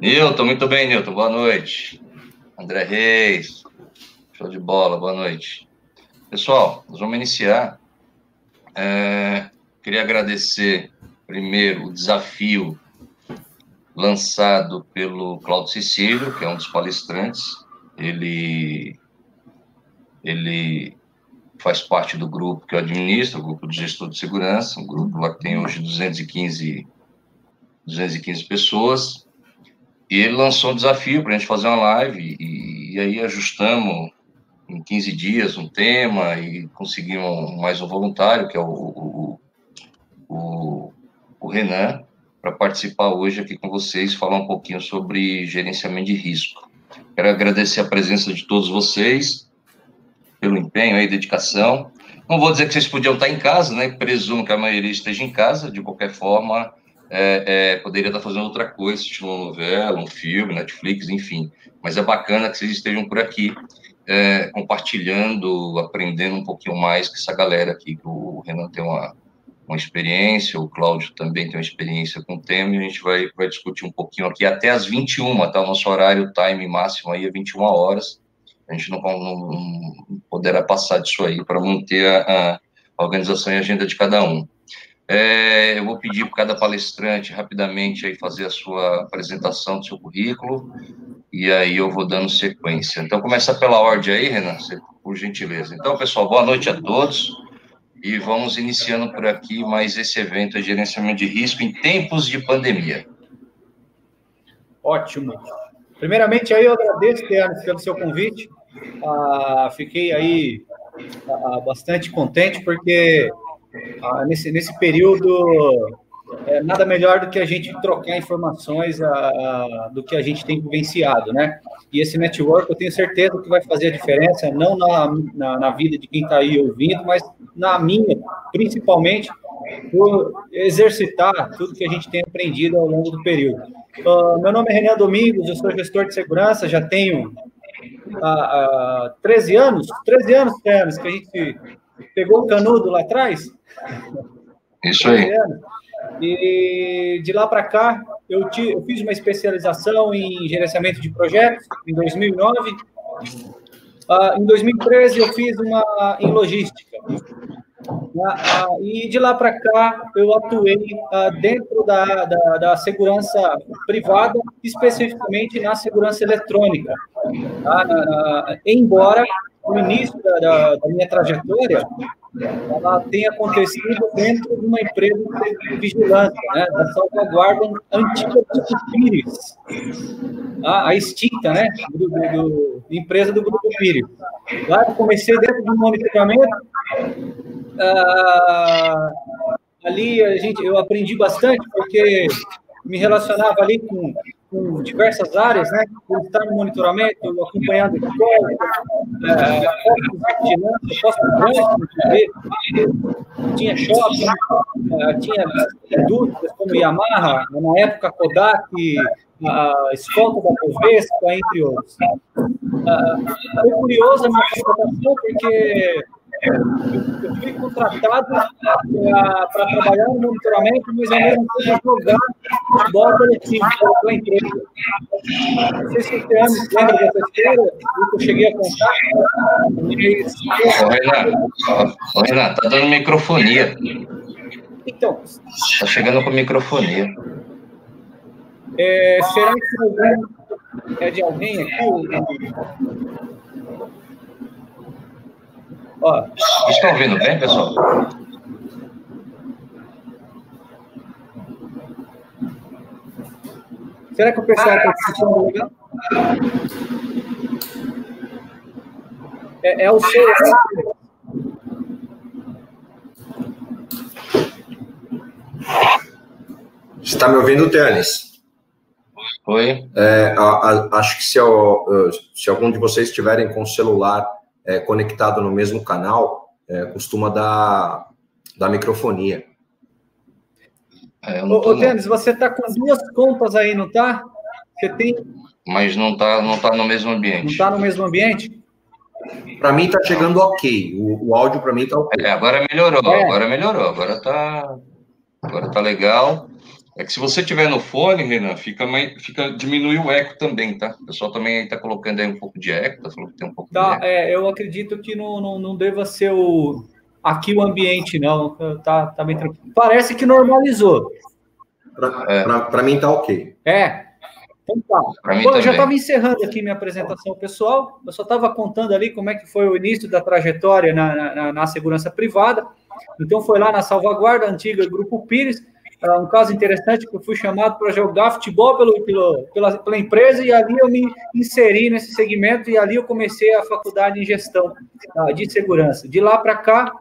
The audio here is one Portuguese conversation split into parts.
Nilton, muito bem, Nilton, boa noite. André Reis, show de bola, boa noite. Pessoal, nós vamos iniciar. Queria agradecer, primeiro, o desafio lançado pelo Cláudio Cecílio, que é um dos palestrantes. Ele faz parte do grupo que eu administro, o grupo de gestor de segurança, um grupo lá que tem hoje 215 pessoas. E ele lançou um desafio para a gente fazer uma live, e aí ajustamos em 15 dias um tema e conseguimos mais um voluntário, que é o Renan, para participar hoje aqui com vocês, falar um pouquinho sobre gerenciamento de risco. Quero agradecer a presença de todos vocês, pelo empenho e dedicação. Não vou dizer que vocês podiam estar em casa, né? Presumo que a maioria esteja em casa, de qualquer forma, poderia estar fazendo outra coisa, assistindo uma novela, um filme, Netflix, enfim. Mas é bacana que vocês estejam por aqui, compartilhando, aprendendo um pouquinho mais com essa galera aqui, que o Renan tem uma experiência, o Cláudio também tem uma experiência com o tema, e a gente vai discutir um pouquinho aqui até às 21h, tá? O nosso horário, o time máximo aí é 21 horas. A gente não poderá passar disso aí para manter a organização e a agenda de cada um. Eu vou pedir para cada palestrante rapidamente aí fazer a sua apresentação do seu currículo, e aí eu vou dando sequência. Então, começa pela ordem aí, Renan, por gentileza. Então, pessoal, boa noite a todos, e vamos iniciando por aqui mais esse evento de gerenciamento de risco em tempos de pandemia. Ótimo. Primeiramente, aí eu agradeço, Terence, pelo seu convite. Fiquei aí bastante contente, porque nesse período nada melhor do que a gente trocar informações do que a gente tem vivenciado, né? E esse network, eu tenho certeza que vai fazer a diferença, não na vida de quem está aí ouvindo, mas na minha, principalmente, por exercitar tudo que a gente tem aprendido ao longo do período. Meu nome é Renan Domingos, eu sou gestor de segurança, já tenho 13 anos que a gente pegou o canudo lá atrás. Isso aí. E de lá para cá, eu fiz uma especialização em gerenciamento de projetos em 2009. Em 2013, eu fiz uma em logística. E de lá para cá, eu atuei dentro da segurança privada, especificamente na segurança eletrônica. Embora o início da minha trajetória ela tenha acontecido dentro de uma empresa de vigilância, né, da salvaguarda antiga do Pires, a extinta, né, empresa do Grupo Pires. Lá eu comecei dentro de um monitoramento. Ali eu aprendi bastante, porque me relacionava ali com diversas áreas, né? Por estar no monitoramento, acompanhando escolas, tinha shopping, tinha indústrias como Yamaha, na época Kodak, a escolta da Bovespa, entre outros. Foi curiosa a minha contratação, porque eu fui contratado para trabalhar no monitoramento, mas ao mesmo tempo jogar futebol coletivo pela empresa. Não sei se você lembra dessa história, eu cheguei a contar. Renan, tá dando microfonia. Então. Tá chegando com microfonia. Será que é de alguém aqui? Vocês estão ouvindo bem, pessoal? Será que o pessoal está escutando legal? É o seu. Está me ouvindo, Teles? Oi. Acho que se algum de vocês estiverem com o celular conectado no mesmo canal, costuma dar microfonia. Denis, você está com duas contas aí, não está? Você tem... Mas não está no mesmo ambiente. Não está no mesmo ambiente? Para mim está chegando ok. O áudio para mim está ok. Agora melhorou, agora está legal. É que se você tiver no fone, Renan, diminui o eco também, tá? O pessoal também está colocando aí um pouco de eco, tá falando que tem um pouco de Tá, eco. eu acredito que não deva ser aqui o ambiente, não. Tá bem tranquilo. Parece que normalizou. Para mim tá ok. Então tá. Para mim Bom, eu também. já estava encerrando aqui minha apresentação pessoal. Eu só estava contando ali como é que foi o início da trajetória na segurança privada. Então, foi lá na Salvaguarda, antiga Grupo Pires. Um caso interessante que eu fui chamado para jogar futebol pela empresa e ali eu me inseri nesse segmento e ali eu comecei a faculdade em gestão de segurança. De lá para cá,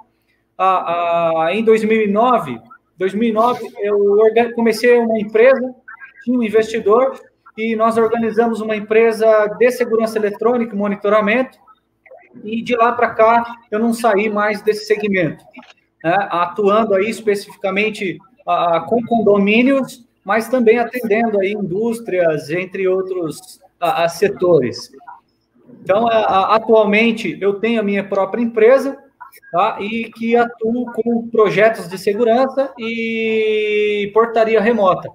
em 2009, eu comecei uma empresa, tinha um investidor e nós organizamos uma empresa de segurança eletrônica e monitoramento e de lá para cá eu não saí mais desse segmento, né? Atuando aí especificamente com condomínios, mas também atendendo aí indústrias, entre outros setores. Então, atualmente, eu tenho a minha própria empresa, tá? E que atuo com projetos de segurança e portaria remota.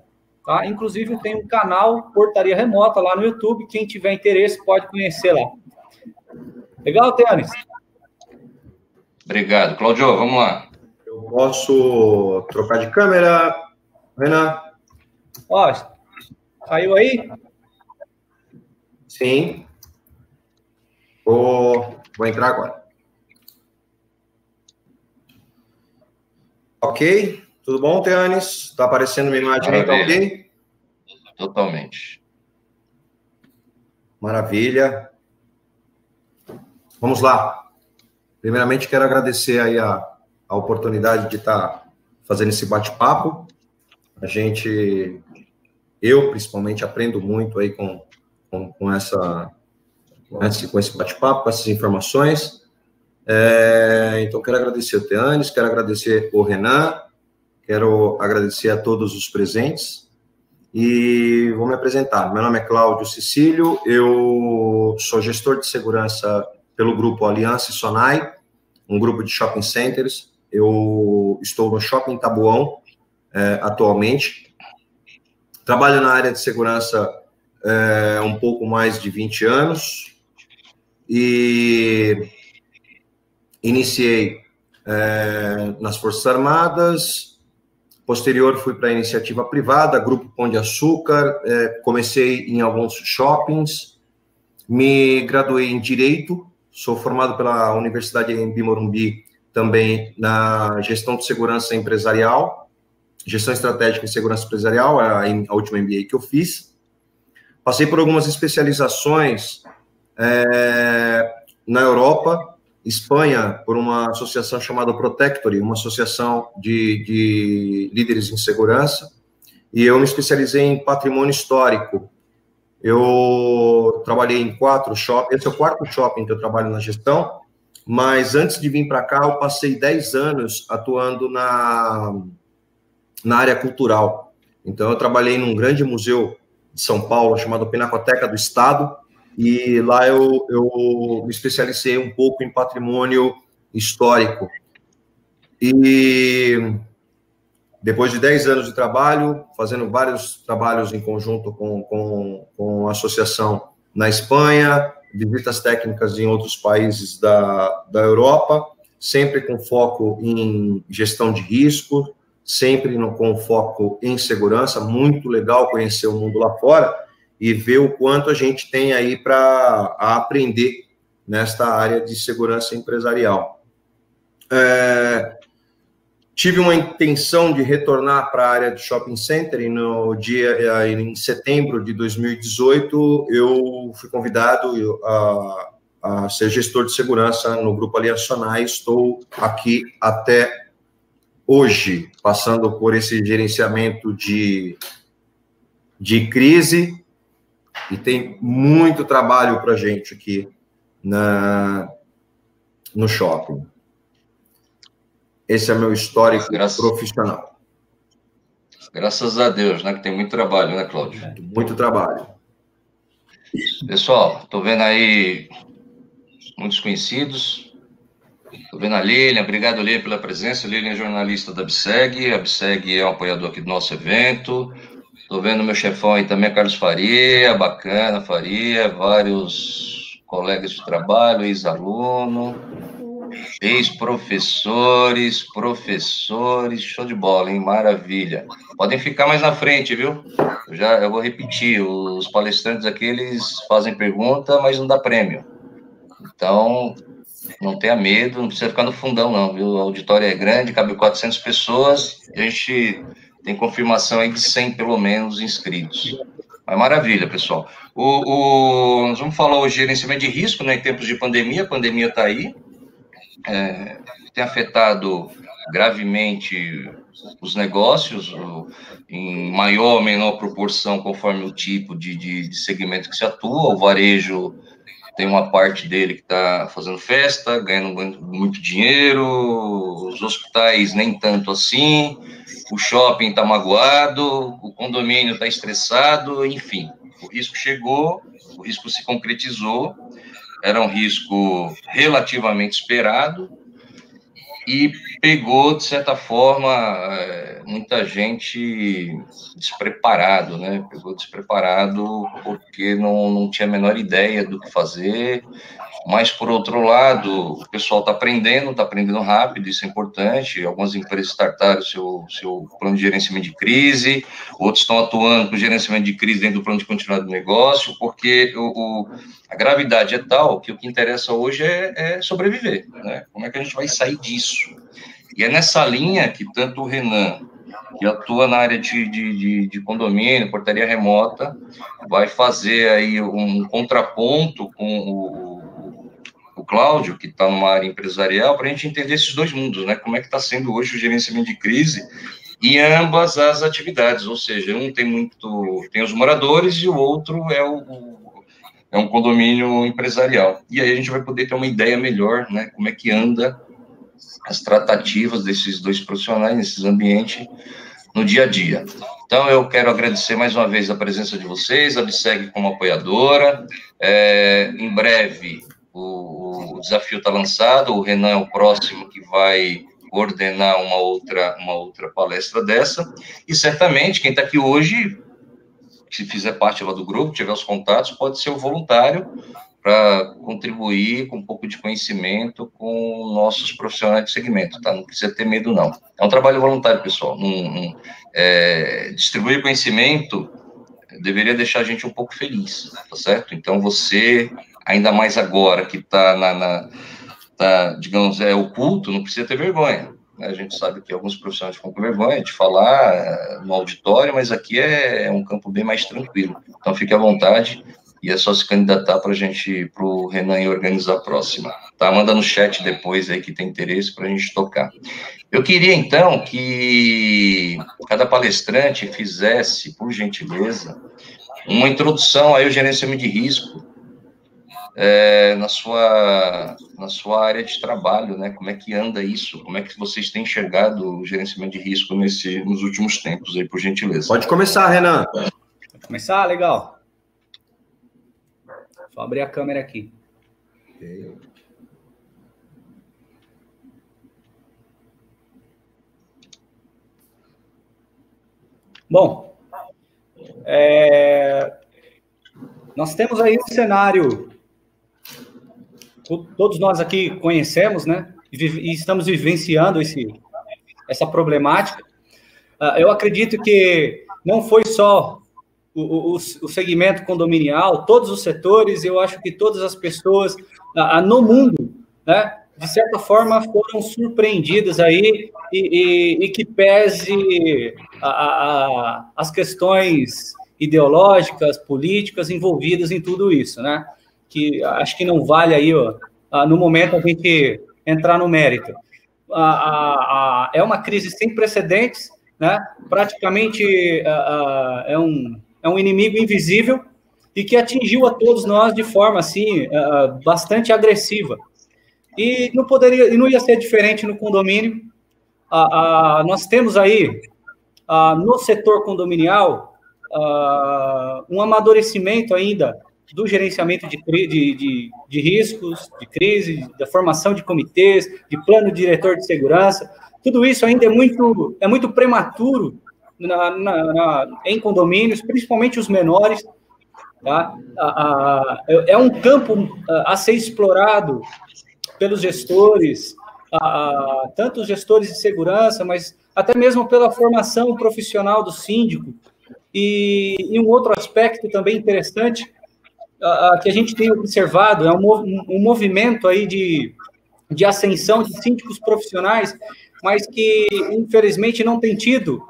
Tá? Inclusive, eu tenho um canal Portaria Remota lá no YouTube. Quem tiver interesse pode conhecer lá. Legal, Tênis? Obrigado. Cláudio, vamos lá. Eu posso trocar de câmera, Renan? Ó, saiu aí? Sim. Vou entrar agora. Ok? Tudo bom, Teanes? Está aparecendo minha imagem aí, tá ok? Totalmente. Maravilha. Vamos lá. Primeiramente, quero agradecer aí a oportunidade de estar fazendo esse bate-papo. Eu principalmente aprendo muito aí com esse bate-papo, com essas informações. Então, quero agradecer o Teanes, quero agradecer o Renan, quero agradecer a todos os presentes e vou me apresentar. Meu nome é Cláudio Cecílio, eu sou gestor de segurança pelo grupo Aliança e Sonai, um grupo de shopping centers. Eu estou no Shopping Taboão atualmente. Trabalho na área de segurança um pouco mais de 20 anos e iniciei nas Forças Armadas, posterior fui para a iniciativa privada, Grupo Pão de Açúcar, comecei em alguns shoppings, me graduei em Direito, sou formado pela Universidade Anhembi Morumbi, também na Gestão de Segurança Empresarial, Gestão Estratégica em Segurança Empresarial, a última MBA que eu fiz. Passei por algumas especializações na Europa, Espanha, por uma associação chamada Protectory, uma associação de líderes em segurança, e eu me especializei em patrimônio histórico. Eu trabalhei em 4 shoppings, esse é o 4º shopping que eu trabalho na gestão, mas antes de vir para cá, eu passei 10 anos atuando na área cultural. Então, eu trabalhei num grande museu de São Paulo, chamado Pinacoteca do Estado, e lá eu me especializei um pouco em patrimônio histórico. E depois de 10 anos de trabalho, fazendo vários trabalhos em conjunto com a associação na Espanha, visitas técnicas em outros países da Europa, sempre com foco em gestão de risco, sempre com foco em segurança. Muito legal conhecer o mundo lá fora e ver o quanto a gente tem aí para aprender nesta área de segurança empresarial. Tive uma intenção de retornar para a área de shopping center e em setembro de 2018 eu fui convidado a ser gestor de segurança no Grupo Aliança Sonai. Estou aqui até hoje, passando por esse gerenciamento de crise, e tem muito trabalho para a gente aqui no shopping. Esse é meu histórico profissional. Graças a Deus, né? Que tem muito trabalho, né, Cláudio? Muito trabalho. Pessoal, estou vendo aí muitos conhecidos. Estou vendo a Lilian, obrigado, Lilian, pela presença. Lilian é jornalista da ABSEG, a ABSEG é um apoiador aqui do nosso evento. Estou vendo meu chefão aí também, Carlos Faria, bacana, Faria, vários colegas de trabalho, ex-aluno, ex-professores, professores, show de bola, hein? Maravilha. Podem ficar mais na frente, viu? Eu vou repetir, os palestrantes aqui, eles fazem pergunta, mas não dá prêmio. Então, não tenha medo, não precisa ficar no fundão, não, viu? O auditório é grande, cabe 400 pessoas, e a gente tem confirmação aí de 100, pelo menos, inscritos. Mas maravilha, pessoal. Nós vamos falar hoje de gerenciamento de risco, né, em tempos de pandemia, a pandemia está aí, tem afetado gravemente os negócios, em maior ou menor proporção, conforme o tipo de segmento que se atua. O varejo tem uma parte dele que está fazendo festa, ganhando muito dinheiro, os hospitais nem tanto assim, o shopping está magoado, o condomínio está estressado, enfim. O risco chegou, o risco se concretizou, era um risco relativamente esperado, e pegou, de certa forma, muita gente despreparado, né? Pegou despreparado porque não tinha a menor ideia do que fazer. Mas, por outro lado, o pessoal está aprendendo rápido, isso é importante. Algumas empresas startaram seu plano de gerenciamento de crise, outros estão atuando com gerenciamento de crise dentro do plano de continuidade do negócio, porque a gravidade é tal que o que interessa hoje é sobreviver, né? Como é que a gente vai sair disso? E é nessa linha que tanto o Renan, que atua na área de condomínio, portaria remota, vai fazer aí um contraponto com o Cláudio, que está numa área empresarial, para a gente entender esses dois mundos, né? Como é que está sendo hoje o gerenciamento de crise em ambas as atividades, ou seja, um tem os moradores e o outro é um condomínio empresarial. E aí a gente vai poder ter uma ideia melhor, né? Como é que anda as tratativas desses dois profissionais nesses ambientes no dia a dia. Então, eu quero agradecer mais uma vez a presença de vocês, a ABSEG como apoiadora. Em breve, o desafio está lançado, o Renan é o próximo que vai coordenar uma outra palestra dessa, e certamente quem está aqui hoje, se fizer parte lá do grupo, tiver os contatos, pode ser o voluntário para contribuir com um pouco de conhecimento com nossos profissionais de segmento, tá? Não precisa ter medo, não. É um trabalho voluntário, pessoal. Distribuir conhecimento deveria deixar a gente um pouco feliz, tá certo? Então, você, ainda mais agora que está digamos, oculto, não precisa ter vergonha. Né? A gente sabe que alguns profissionais ficam com vergonha de falar no auditório, mas aqui é um campo bem mais tranquilo. Então, fique à vontade. E é só se candidatar para o Renan organizar a próxima. Tá? Manda no chat depois aí que tem interesse para a gente tocar. Eu queria, então, que cada palestrante fizesse, por gentileza, uma introdução aí ao gerenciamento de risco na sua área de trabalho, né? Como é que anda isso? Como é que vocês têm enxergado o gerenciamento de risco nos últimos tempos aí, por gentileza? Pode começar, Renan. Pode começar? Legal. Só abrir a câmera aqui. Bom, nós temos aí um cenário, todos nós aqui conhecemos, né? E estamos vivenciando essa problemática. Eu acredito que não foi só o segmento condominial, todos os setores, eu acho que todas as pessoas no mundo, né, de certa forma, foram surpreendidas aí e que pese as questões ideológicas, políticas envolvidas em tudo isso, né? Que acho que não vale aí, no momento, a gente entrar no mérito. É uma crise sem precedentes, né? Praticamente é um inimigo invisível e que atingiu a todos nós de forma, assim, bastante agressiva. E não ia ser diferente no condomínio. Nós temos aí, no setor condominial, um amadurecimento ainda do gerenciamento de riscos, de crise, da formação de comitês, de plano diretor de segurança. Tudo isso ainda é muito prematuro em condomínios, principalmente os menores. Tá? É um campo a ser explorado pelos gestores, tanto os gestores de segurança, mas até mesmo pela formação profissional do síndico. E um outro aspecto também interessante que a gente tem observado é um movimento aí de ascensão de síndicos profissionais, mas que, infelizmente, não tem tido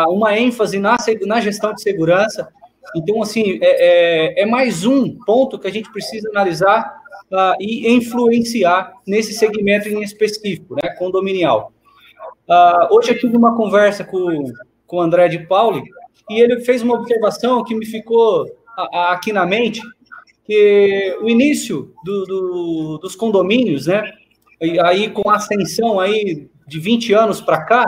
uma ênfase na gestão de segurança. Então, assim, é mais um ponto que a gente precisa analisar e influenciar nesse segmento em específico, né, condominial. Hoje eu tive uma conversa com o André de Pauli, e ele fez uma observação que me ficou aqui na mente, que o início dos condomínios, né, e aí com a ascensão aí de 20 anos para cá,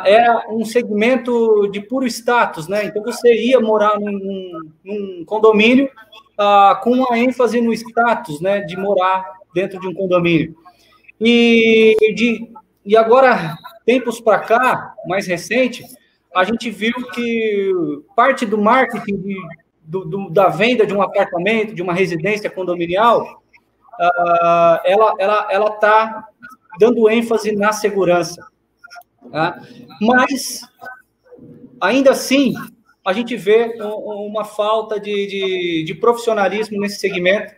era um segmento de puro status, né? Então você ia morar num condomínio com uma ênfase no status, né, de morar dentro de um condomínio. E agora, tempos para cá, mais recente, a gente viu que parte do marketing da venda de um apartamento, de uma residência condominial, ela está dando ênfase na segurança. Tá? Mas, ainda assim, a gente vê uma falta de profissionalismo nesse segmento,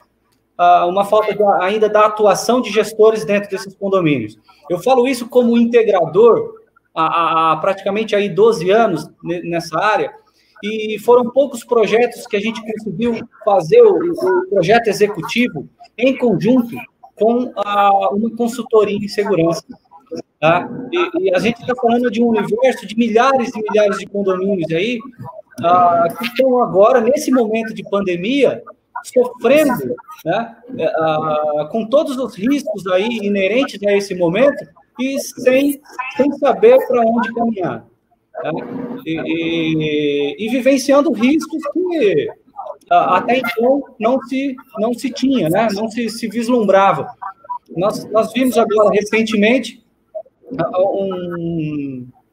uma falta ainda da atuação de gestores dentro desses condomínios. Eu falo isso como integrador há praticamente aí 12 anos nessa área, e foram poucos projetos que a gente conseguiu fazer o projeto executivo em conjunto com uma consultoria em segurança. Tá? E a gente está falando de um universo de milhares e milhares de condomínios aí, que estão agora, nesse momento de pandemia, sofrendo, né, com todos os riscos aí inerentes a esse momento e sem saber para onde caminhar. Tá? E vivenciando riscos que até então não se tinha, né? Não se vislumbrava. Nós vimos agora recentemente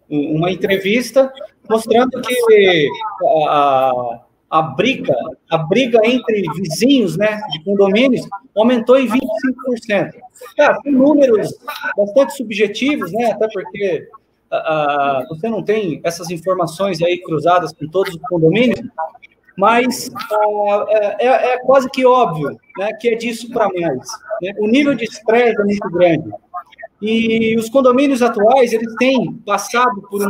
uma entrevista mostrando que a briga entre vizinhos, né, de condomínios aumentou em 25%. Tem números bastante subjetivos, né, até porque você não tem essas informações aí cruzadas com todos os condomínios, mas é quase que óbvio, né, que é disso para mais. Né? O nível de estresse é muito grande. E os condomínios atuais, eles têm passado por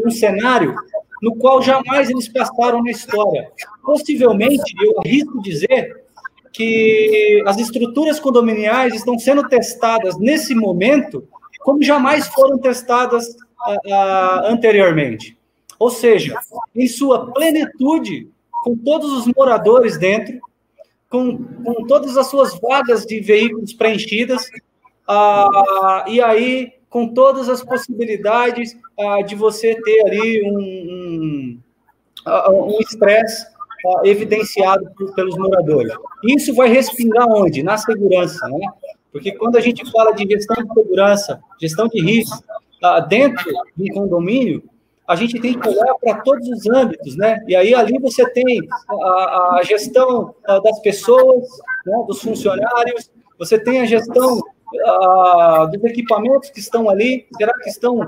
um cenário no qual jamais eles passaram na história. Possivelmente, eu arrisco dizer que as estruturas condominiais estão sendo testadas nesse momento como jamais foram testadas anteriormente. Ou seja, em sua plenitude, com todos os moradores dentro, com todas as suas vagas de veículos preenchidas, e aí com todas as possibilidades de você ter ali um estresse evidenciado pelos moradores. Isso vai respingar onde? Na segurança, né? Porque quando a gente fala de gestão de segurança, gestão de risco, dentro de um condomínio, a gente tem que olhar para todos os âmbitos, né? E aí ali você tem a gestão das pessoas, né, dos funcionários, você tem a gestão dos equipamentos que estão ali, será que estão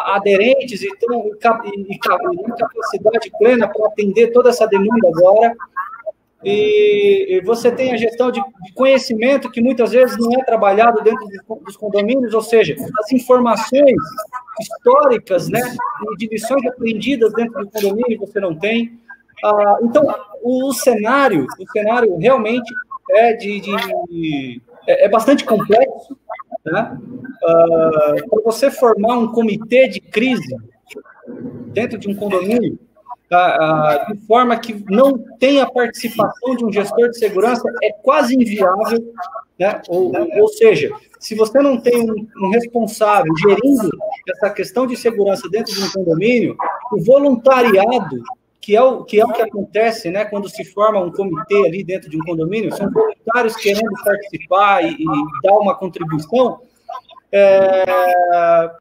aderentes e estão em capacidade plena para atender toda essa demanda agora? E você tem a gestão de conhecimento que muitas vezes não é trabalhado dentro dos condomínios, ou seja, as informações históricas, né, de lições aprendidas dentro do condomínio você não tem. Então, o cenário realmente é bastante complexo, né? Para você formar um comitê de crise dentro de um condomínio, de forma que não tenha a participação de um gestor de segurança, é quase inviável, né? Ou seja, se você não tem um responsável gerindo essa questão de segurança dentro de um condomínio, o voluntariado que é o que acontece, né, quando se forma um comitê ali dentro de um condomínio, são voluntários querendo participar e dar uma contribuição.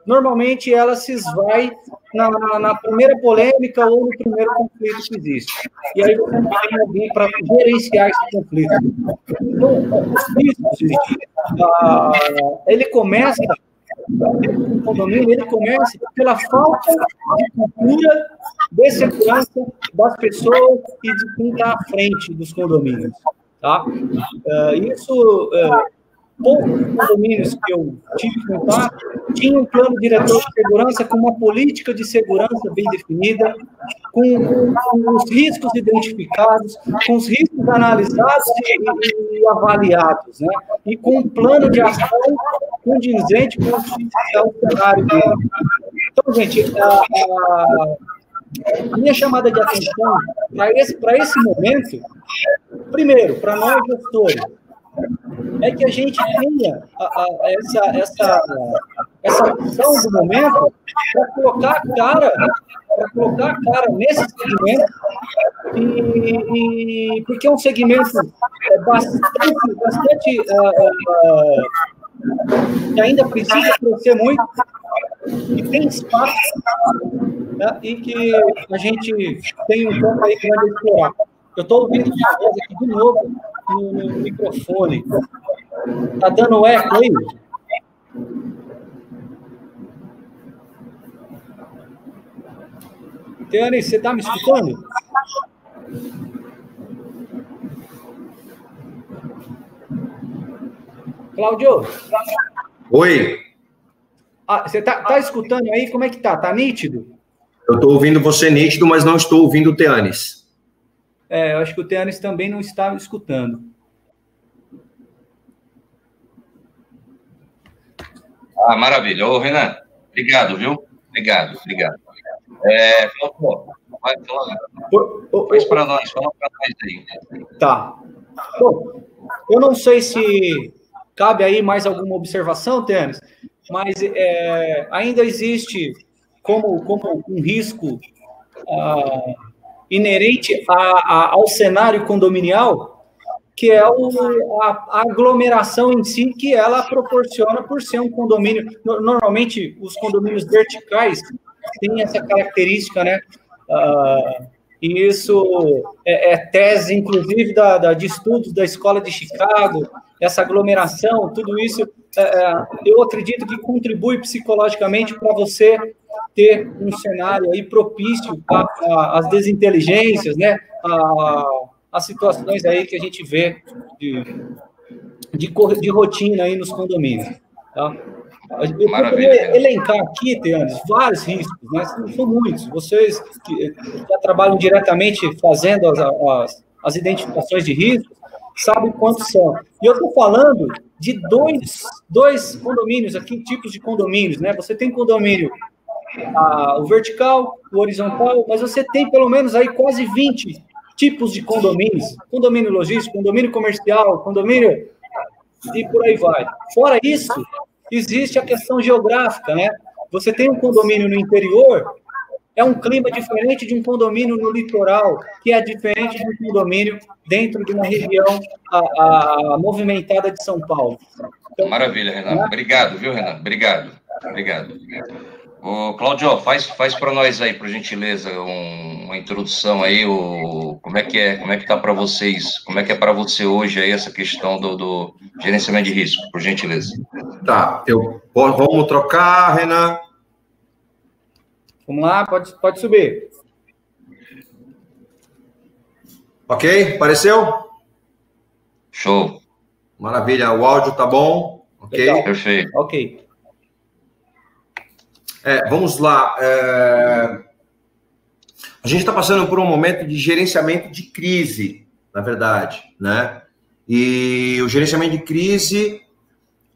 Normalmente ela se esvai na primeira polêmica ou no primeiro conflito que existe. E aí você não tem alguém para gerenciar esse conflito. Então, os riscos, ele começa, o condomínio, ele começa pela falta de cultura de segurança das pessoas e de quem está à frente dos condomínios. Tá? Poucos condomínios que eu tive contato tinham um plano diretor de segurança com uma política de segurança bem definida, com os riscos identificados, com os riscos analisados e avaliados, né? E com um plano de ação condizente com o cenário dele. Então, gente, a minha chamada de atenção para esse momento, primeiro, para nós gestores, é que a gente tenha essa visão do momento para colocar a cara nesse segmento, porque é um segmento bastante que ainda precisa crescer muito, e tem espaço, né, e que a gente tem um campo aí grande a explorar. Eu estou ouvindo uma voz aqui de novo no microfone. Está dando eco aí? Teane, você está me escutando? Cláudio? Oi. Você tá escutando aí? Como é que tá? Tá nítido? Eu estou ouvindo você nítido, mas não estou ouvindo o Teanes. Eu acho que o Teanes também não está escutando. Maravilha. Ô, Renan, obrigado, viu? Obrigado. Faz para nós, fala para nós aí. Tá. Bom, eu não sei se cabe aí mais alguma observação, Teanes, mas ainda existe como um risco inerente ao cenário condominial, que é a aglomeração em si, que ela proporciona por ser um condomínio. Normalmente, os condomínios verticais têm essa característica, né? E isso é tese, inclusive, de estudos da Escola de Chicago, essa aglomeração, tudo isso, eu acredito que contribui psicologicamente para você ter um cenário aí propício às desinteligências, né? As situações aí que a gente vê de rotina aí nos condomínios. Tá? Eu poderia elencar aqui, Teanes, vários riscos, né? São muitos. Vocês que já trabalham diretamente fazendo as identificações de riscos, sabem quantos são. E eu estou falando de dois condomínios aqui, tipos de condomínios, né? Você tem condomínio o vertical, o horizontal, mas você tem pelo menos aí quase 20 tipos de condomínios. Condomínio logístico, condomínio comercial, condomínio e por aí vai. Fora isso, existe a questão geográfica, né? Você tem um condomínio no interior, é um clima diferente de um condomínio no litoral, que é diferente de um condomínio dentro de uma região movimentada de São Paulo. Então, maravilha, Renan. Obrigado, viu, Renan? Obrigado. Ô, Cláudio, faz para nós aí, por gentileza, uma introdução aí, como é que tá para vocês, como é que é para você hoje aí essa questão do gerenciamento de risco, por gentileza. Tá, vamos trocar, Renan. Vamos lá, pode subir. Ok, apareceu? Show. Maravilha, o áudio tá bom? Ok? Legal. Perfeito. Ok. Vamos lá. A gente está passando por um momento de gerenciamento de crise, na verdade, né? E o gerenciamento de crise,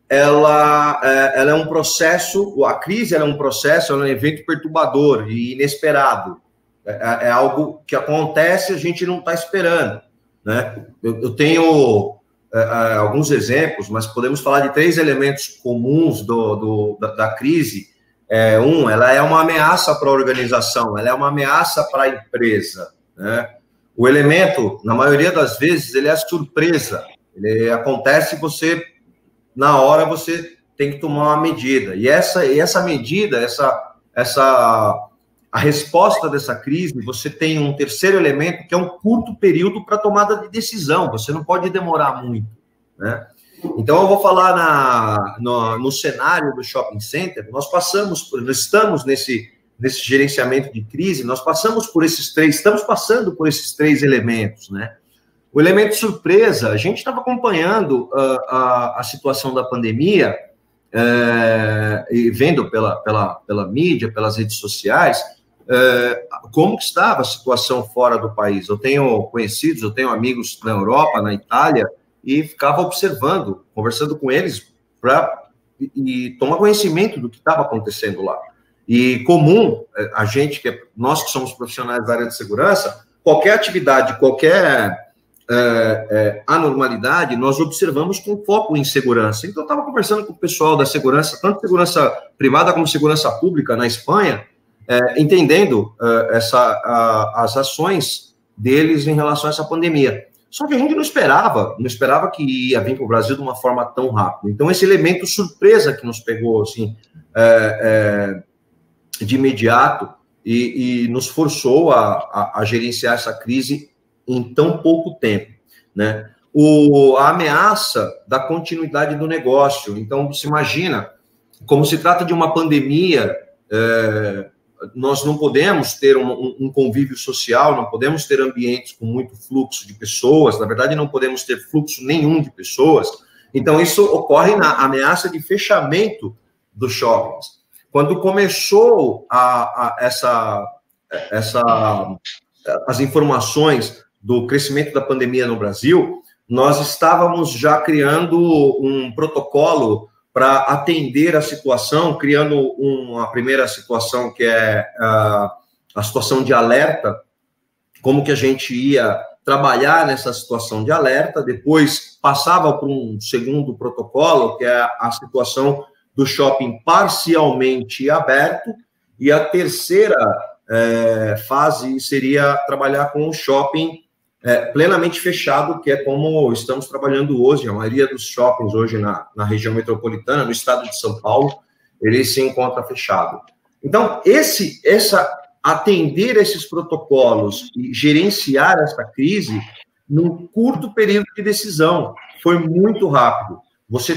ela é um processo, a crise ela é um processo, ela é um evento perturbador e inesperado. É algo que acontece e a gente não está esperando, né? Eu tenho alguns exemplos, mas podemos falar de 3 elementos comuns da crise. Ela é uma ameaça para a organização, ela é uma ameaça para a empresa, né? O elemento, na maioria das vezes, ele é surpresa. Ele acontece e você, na hora, você tem que tomar uma medida. E essa medida, a resposta dessa crise, você tem um terceiro elemento, que é um curto período para tomada de decisão. Você não pode demorar muito, né? Então, eu vou falar no cenário do shopping center. Nós estamos nesse gerenciamento de crise, nós estamos passando por esses três elementos, né? O elemento surpresa, a gente estava acompanhando a situação da pandemia, e vendo pela mídia, pelas redes sociais, como que estava a situação fora do país. Eu tenho conhecidos, eu tenho amigos na Europa, na Itália, e ficava observando, conversando com eles, e tomar conhecimento do que estava acontecendo lá. E comum, nós que somos profissionais da área de segurança, qualquer atividade, qualquer anormalidade, nós observamos com foco em segurança. Então, eu estava conversando com o pessoal da segurança, tanto segurança privada como segurança pública na Espanha, entendendo as ações deles em relação a essa pandemia. Só que a gente não esperava que ia vir para o Brasil de uma forma tão rápida. Então, esse elemento surpresa que nos pegou, assim, de imediato e nos forçou a gerenciar essa crise em tão pouco tempo, né? A ameaça da continuidade do negócio. Então, você imagina, como se trata de uma pandemia, nós não podemos ter um convívio social, não podemos ter ambientes com muito fluxo de pessoas, na verdade, não podemos ter fluxo nenhum de pessoas. Então, isso ocorre na ameaça de fechamento dos shoppings. Quando começou as informações do crescimento da pandemia no Brasil, nós estávamos já criando um protocolo para atender a situação, criando uma primeira situação que é a situação de alerta, como que a gente ia trabalhar nessa situação de alerta, depois passava para um segundo protocolo, que é a situação do shopping parcialmente aberto, e a terceira fase seria trabalhar com o shopping plenamente fechado, que é como estamos trabalhando hoje. A maioria dos shoppings hoje na região metropolitana, no estado de São Paulo, ele se encontra fechado. Então, atender esses protocolos e gerenciar essa crise num curto período de decisão foi muito rápido. Você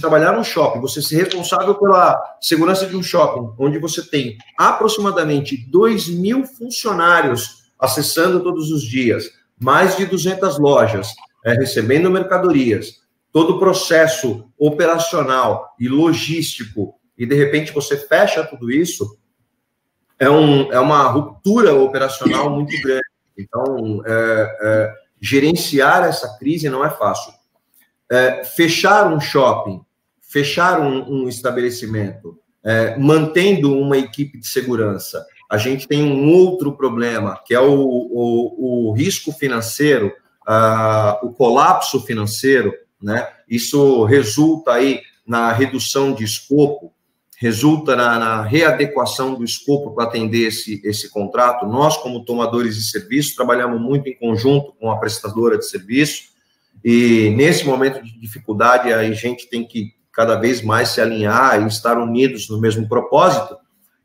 trabalhar num shopping, você ser responsável pela segurança de um shopping, onde você tem aproximadamente 2.000 funcionários acessando todos os dias, mais de 200 lojas, recebendo mercadorias, todo o processo operacional e logístico, e de repente você fecha tudo isso, é uma ruptura operacional muito grande. Então, gerenciar essa crise não é fácil. Fechar um shopping, fechar um estabelecimento, mantendo uma equipe de segurança, a gente tem um outro problema, que é o risco financeiro, o colapso financeiro, né? Isso resulta aí na redução de escopo, resulta na readequação do escopo para atender esse contrato. Nós, como tomadores de serviço, trabalhamos muito em conjunto com a prestadora de serviço, e nesse momento de dificuldade, a gente tem que cada vez mais se alinhar e estar unidos no mesmo propósito.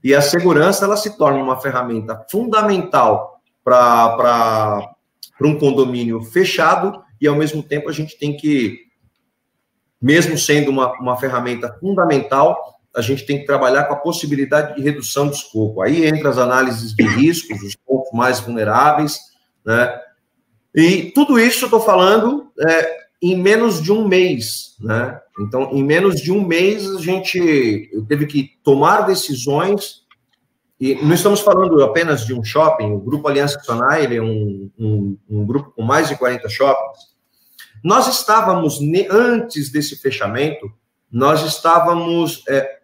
E a segurança, ela se torna uma ferramenta fundamental para um condomínio fechado, e, ao mesmo tempo, a gente tem que, mesmo sendo uma ferramenta fundamental, a gente tem que trabalhar com a possibilidade de redução do escopo. Aí entra as análises de riscos, os pontos mais vulneráveis, né? E tudo isso eu estou falando em menos de um mês, né? Então, em menos de um mês, a gente teve que tomar decisões, e não estamos falando apenas de um shopping. O Grupo Aliança Sonai, ele é um grupo com mais de 40 shoppings. Nós estávamos, antes desse fechamento, nós estávamos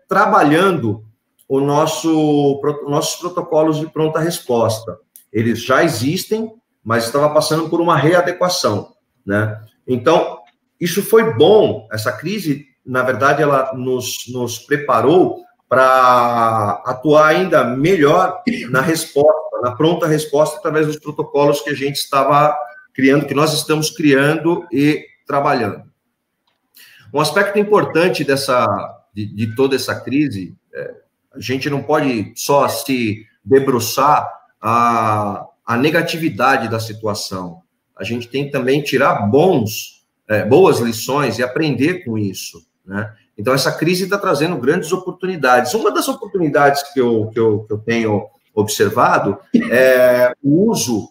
trabalhando nossos protocolos de pronta resposta. Eles já existem, mas estava passando por uma readequação, né? Então, isso foi bom. Essa crise, na verdade, ela nos preparou para atuar ainda melhor na resposta, na pronta resposta através dos protocolos que a gente estava criando, que nós estamos criando e trabalhando. Um aspecto importante de toda essa crise, a gente não pode só se debruçar a negatividade da situação. A gente tem que também tirar boas lições e aprender com isso, né? Então, essa crise está trazendo grandes oportunidades. Uma das oportunidades que eu tenho observado é o uso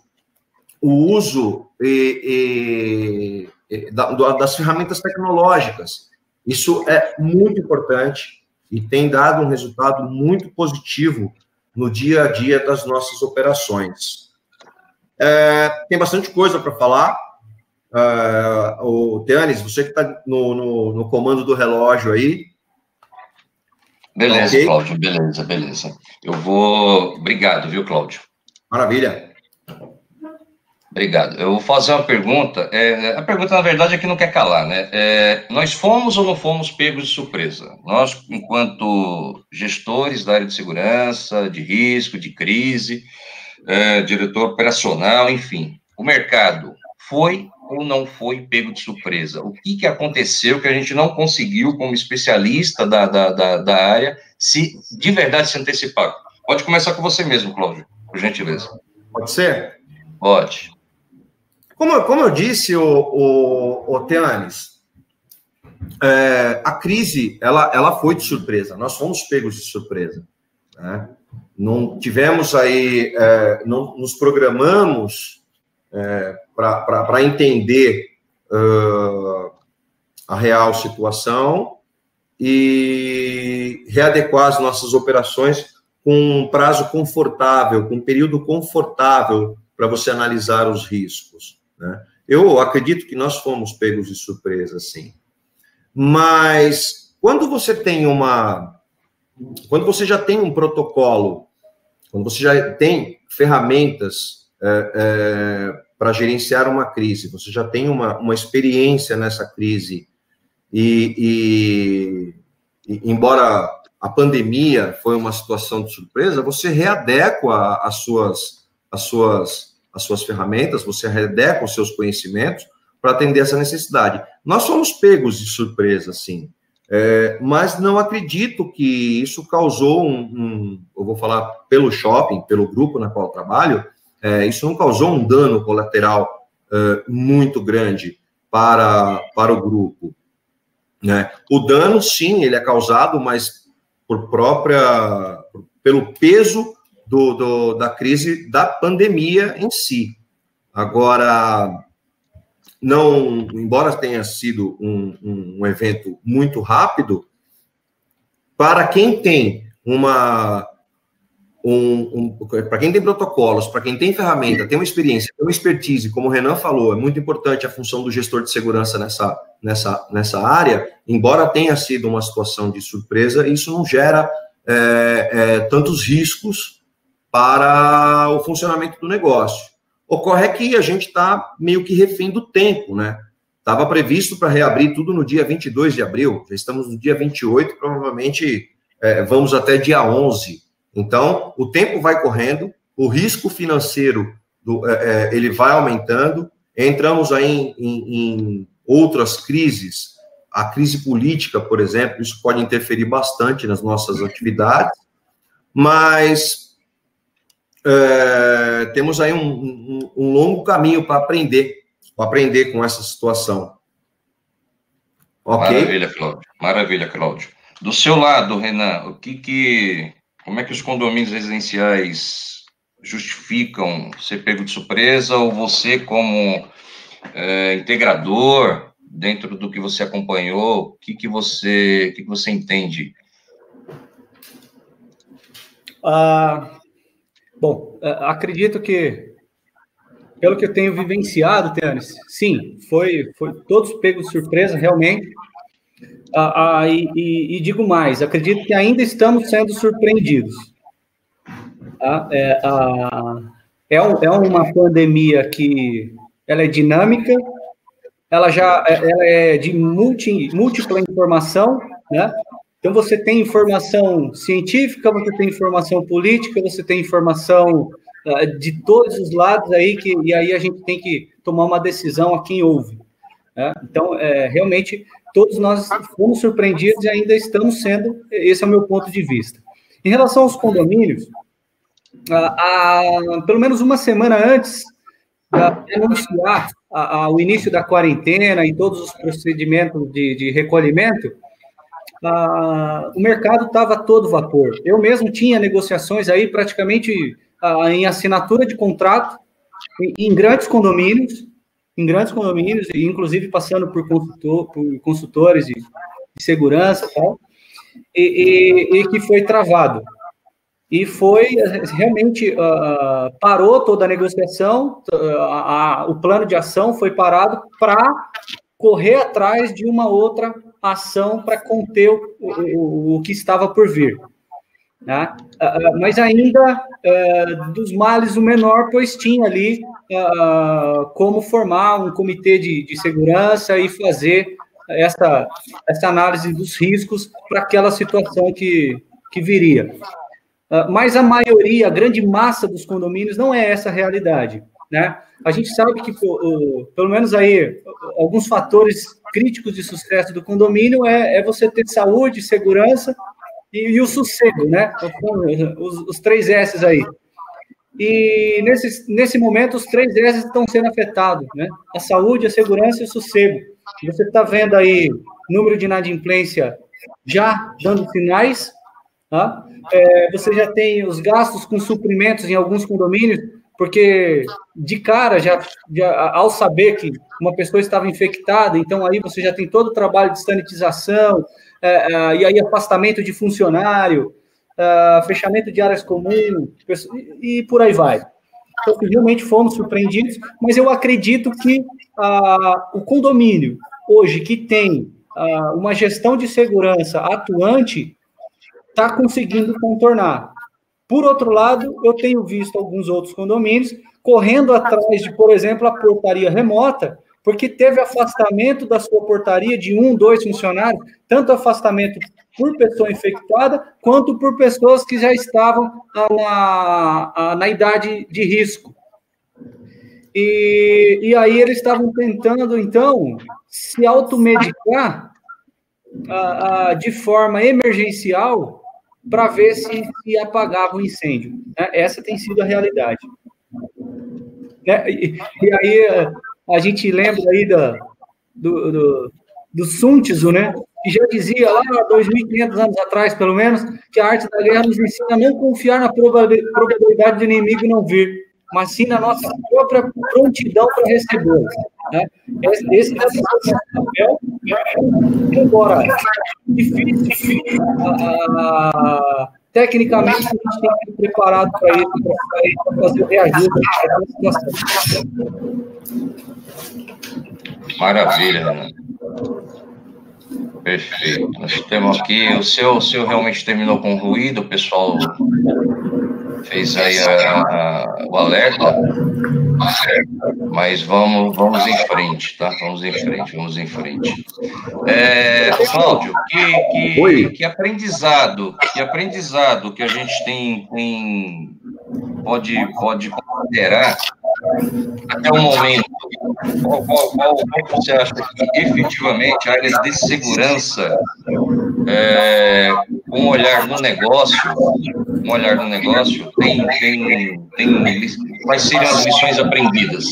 das ferramentas tecnológicas. Isso é muito importante e tem dado um resultado muito positivo no dia a dia das nossas operações. Tem bastante coisa para falar. O Teanis, você que está no comando do relógio aí. Beleza, okay. Cláudio, beleza. Obrigado, viu, Cláudio? Maravilha. Obrigado. Eu vou fazer uma pergunta. A pergunta, na verdade, é que não quer calar, né? Nós fomos ou não fomos pegos de surpresa? Nós, enquanto gestores da área de segurança, de risco, de crise, diretor operacional, enfim, o mercado foi ou não foi pego de surpresa? O que aconteceu que a gente não conseguiu, como especialista da área, de verdade se antecipar? Pode começar com você mesmo, Cláudio, por gentileza. Pode ser? Pode. Como eu disse, o Teanis, a crise, ela foi de surpresa, nós fomos pegos de surpresa, né? Não tivemos aí, não nos programamos para entender a real situação e readequar as nossas operações com um prazo confortável, com um período confortável para você analisar os riscos, né? Eu acredito que nós fomos pegos de surpresa, sim. Mas quando você já tem um protocolo, quando você já tem ferramentas para gerenciar uma crise, você já tem uma experiência nessa crise e embora a pandemia foi uma situação de surpresa, você readequa as suas ferramentas, você readequa os seus conhecimentos para atender essa necessidade. Nós somos pegos de surpresa, sim, mas não acredito que isso causou eu vou falar pelo shopping, pelo grupo na qual eu trabalho, isso não causou um dano colateral muito grande para o grupo, né? O dano, sim, ele é causado, mas pelo peso da crise da pandemia em si. Agora, embora tenha sido um evento muito rápido, para quem tem para quem tem protocolos, para quem tem ferramenta, tem uma experiência, tem uma expertise, como o Renan falou, é muito importante a função do gestor de segurança nessa área, embora tenha sido uma situação de surpresa, isso não gera tantos riscos para o funcionamento do negócio. Ocorre que a gente está meio que refém do tempo, né? Estava previsto para reabrir tudo no dia 22 de abril, já estamos no dia 28, provavelmente vamos até dia 11. Então, o tempo vai correndo, o risco financeiro ele vai aumentando, entramos aí em outras crises, a crise política, por exemplo, isso pode interferir bastante nas nossas atividades, mas temos aí um longo caminho para aprender com essa situação. Okay? Maravilha, Cláudio. Do seu lado, Renan, como é que os condomínios residenciais justificam ser pego de surpresa, ou você, como integrador, dentro do que você acompanhou, o que você entende? Bom, acredito que, pelo que eu tenho vivenciado, Teanis, sim, foi todos pegos de surpresa, realmente. E digo mais, acredito que ainda estamos sendo surpreendidos. É uma pandemia que ela é dinâmica, ela é de múltipla informação, né? Então, você tem informação científica, você tem informação política, você tem informação de todos os lados aí, e aí a gente tem que tomar uma decisão a quem ouve. Né? Então, realmente, todos nós fomos surpreendidos e ainda estamos sendo, esse é o meu ponto de vista. Em relação aos condomínios, pelo menos uma semana antes de anunciar o início da quarentena e todos os procedimentos de recolhimento, o mercado estava a todo vapor. Eu mesmo tinha negociações aí praticamente em assinatura de contrato em grandes condomínios, e inclusive passando por consultores de segurança e tal, e que foi travado. E foi, realmente, parou toda a negociação, o plano de ação foi parado para correr atrás de uma outra ação para conter o que estava por vir. Né? Mas ainda, dos males o menor, pois tinha ali como formar um comitê de segurança e fazer essa análise dos riscos para aquela situação que viria. Mas a maioria, a grande massa dos condomínios não é essa a realidade, né? A gente sabe que, pelo menos aí, alguns fatores críticos de sucesso do condomínio é você ter saúde, segurança e o sossego, né? Os 3 S's aí. E nesse momento, os 3 S's estão sendo afetados, né? A saúde, a segurança e o sossego. Você está vendo aí número de inadimplência já dando sinais, tá? Você já tem os gastos com suprimentos em alguns condomínios, porque de cara, já ao saber que uma pessoa estava infectada, então aí você já tem todo o trabalho de sanitização, e aí afastamento de funcionário, fechamento de áreas comuns, e por aí vai. Então, realmente fomos surpreendidos, mas eu acredito que o condomínio, hoje, que tem uma gestão de segurança atuante, está conseguindo contornar. Por outro lado, eu tenho visto alguns outros condomínios correndo atrás de, por exemplo, a portaria remota, porque teve afastamento da sua portaria de 1, 2 funcionários, tanto afastamento por pessoa infectada, quanto por pessoas que já estavam na idade de risco. E aí eles estavam tentando, então, se automedicar de forma emergencial para ver se apagava o incêndio. Essa tem sido a realidade. E aí a gente lembra aí do Sun Tzu, né? Que já dizia lá 2.500 anos atrás, pelo menos, que a arte da guerra nos ensina a não confiar na probabilidade do inimigo não vir, mas sim na nossa própria prontidão para recebê-lo. Né? Esse é o nosso papel, embora difícil, tecnicamente a gente tem que ir preparado para isso, para fazer o reajuste. Maravilha, Renan. Perfeito. Nós temos aqui, o seu realmente terminou com ruído, o pessoal fez aí o alerta, mas vamos em frente, tá? Vamos em frente. Cláudio, que aprendizado que a gente pode considerar até o momento? Qual você acha que efetivamente áreas de segurança, com um olhar no negócio, quais seriam as lições aprendidas?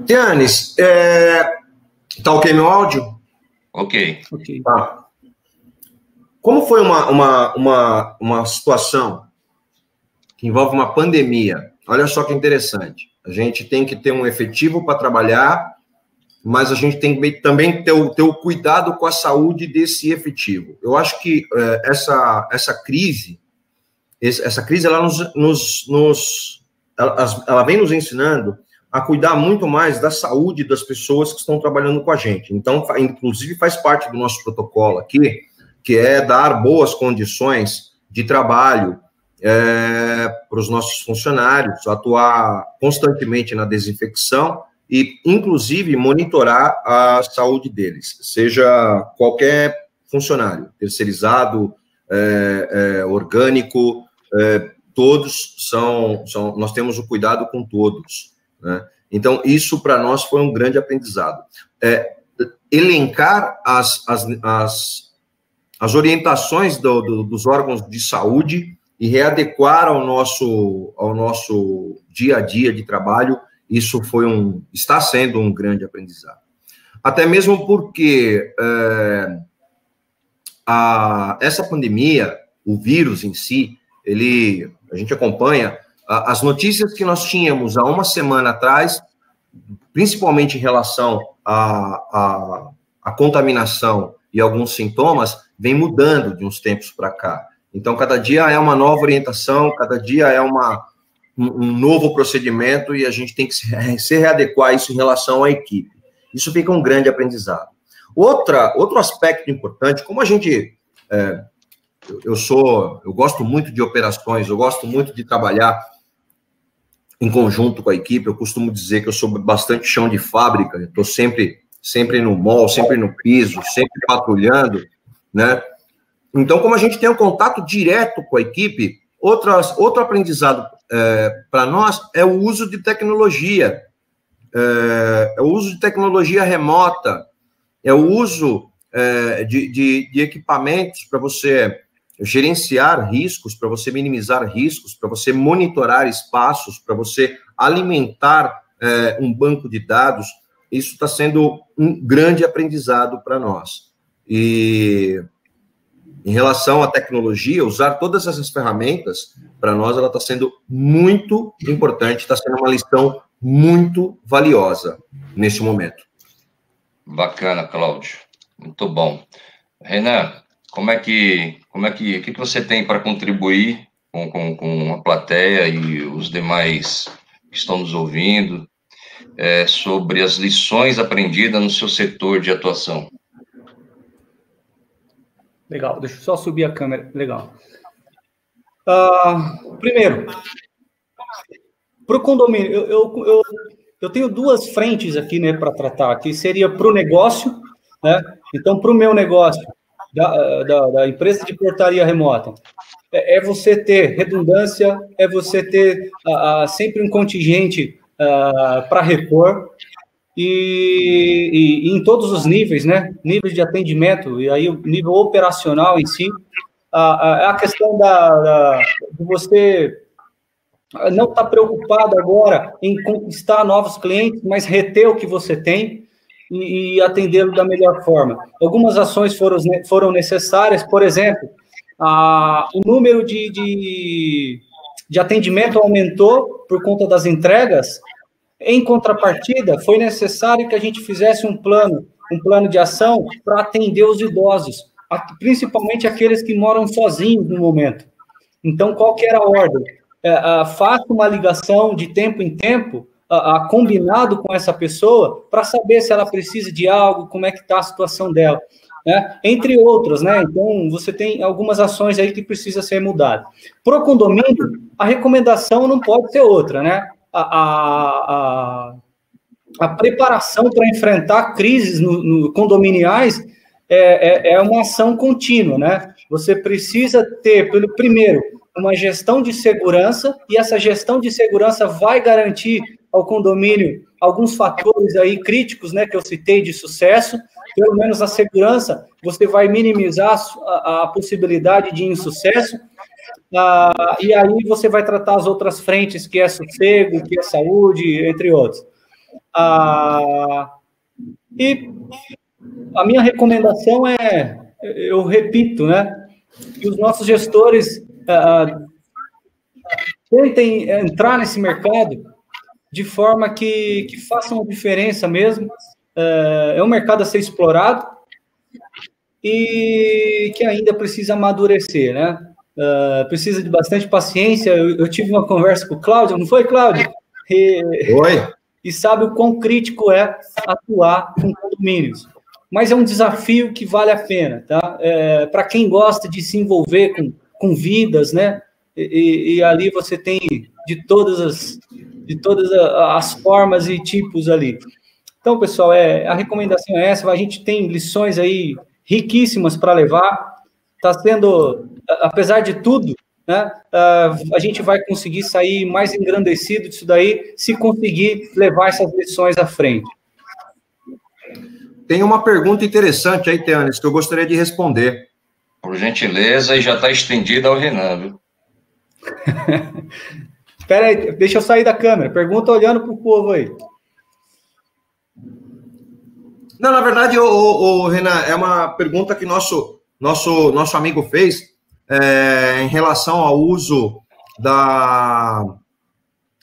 Tianes, tá ok meu áudio? Ok. Tá. Como foi uma situação que envolve uma pandemia, olha só que interessante. A gente tem que ter um efetivo para trabalhar, mas a gente tem que também ter o cuidado com a saúde desse efetivo. Eu acho que essa crise ela vem nos ensinando a cuidar muito mais da saúde das pessoas que estão trabalhando com a gente. Então, inclusive, faz parte do nosso protocolo aqui, que é dar boas condições de trabalho para os nossos funcionários, atuar constantemente na desinfecção e, inclusive, monitorar a saúde deles, seja qualquer funcionário, terceirizado, orgânico, todos nós temos o cuidado com todos, né? Então, isso para nós foi um grande aprendizado. Elencar as orientações dos órgãos de saúde e readequar ao nosso dia a dia de trabalho, isso está sendo um grande aprendizado. Até mesmo porque essa pandemia, o vírus em si, a gente acompanha as notícias que nós tínhamos há uma semana atrás, principalmente em relação à contaminação e alguns sintomas, vem mudando de uns tempos para cá. Então, cada dia é uma nova orientação, cada dia é um novo procedimento e a gente tem que se readequar isso em relação à equipe. Isso fica um grande aprendizado. Outro aspecto importante, como a gente... eu gosto muito de operações, eu gosto muito de trabalhar em conjunto com a equipe, eu costumo dizer que eu sou bastante chão de fábrica, eu estou sempre no mall, sempre no piso, sempre patrulhando, né? Então, como a gente tem um contato direto com a equipe, outro aprendizado para nós é o uso de tecnologia, o uso de tecnologia remota, é o uso de equipamentos para você gerenciar riscos, para você minimizar riscos, para você monitorar espaços, para você alimentar um banco de dados. Isso está sendo um grande aprendizado para nós. E em relação à tecnologia, usar todas essas ferramentas, para nós, ela está sendo muito importante, está sendo uma lição muito valiosa nesse momento. Bacana, Cláudio. Muito bom. Renan, o que você tem para contribuir com a plateia e os demais que estão nos ouvindo sobre as lições aprendidas no seu setor de atuação? Legal, deixa eu só subir a câmera. Legal. Primeiro, para o condomínio, eu tenho duas frentes aqui, né, para tratar, que seria para o negócio, né? Então, para o meu negócio, da empresa de portaria remota, é você ter redundância, é você ter sempre um contingente para repor, e em todos os níveis, né? Níveis de atendimento, e aí o nível operacional em si, a questão de você não estar preocupado agora em conquistar novos clientes, mas reter o que você tem e atendê-lo da melhor forma. Algumas ações foram necessárias, por exemplo, o número de atendimento aumentou por conta das entregas. Em contrapartida, foi necessário que a gente fizesse um plano de ação para atender os idosos, principalmente aqueles que moram sozinhos no momento. Então, qual que era a ordem? Faça uma ligação de tempo em tempo, combinado com essa pessoa, para saber se ela precisa de algo, como é que está a situação dela, né? Entre outras, né? Então, você tem algumas ações aí que precisa ser mudada. Para o condomínio, a recomendação não pode ser outra, né? A preparação para enfrentar crises condominiais é uma ação contínua, né? Você precisa ter, primeiro, uma gestão de segurança, e essa gestão de segurança vai garantir ao condomínio alguns fatores aí críticos, né, que eu citei de sucesso. Pelo menos a segurança, você vai minimizar a possibilidade de insucesso. E aí você vai tratar as outras frentes, que é sossego, que é saúde, entre outros. E a minha recomendação eu repito, né, que os nossos gestores tentem entrar nesse mercado de forma que façam a diferença mesmo. É um mercado a ser explorado e que ainda precisa amadurecer, né? Precisa de bastante paciência. Eu tive uma conversa com o Cláudio, não foi, Cláudio? Oi. E sabe o quão crítico é atuar com condomínios. Mas é um desafio que vale a pena, tá? Para quem gosta de se envolver com vidas, né? E ali você tem de todas as formas e tipos ali. Então, pessoal, a recomendação é essa. A gente tem lições aí riquíssimas para levar. Está sendo, apesar de tudo, né, a gente vai conseguir sair mais engrandecido disso daí, se conseguir levar essas lições à frente. Tem uma pergunta interessante aí, Teanes, que eu gostaria de responder. Por gentileza, e já está estendida ao Renan, viu? Espera aí, deixa eu sair da câmera. Pergunta olhando para o povo aí. Não, na verdade, Renan, é uma pergunta que nosso amigo fez em relação ao uso da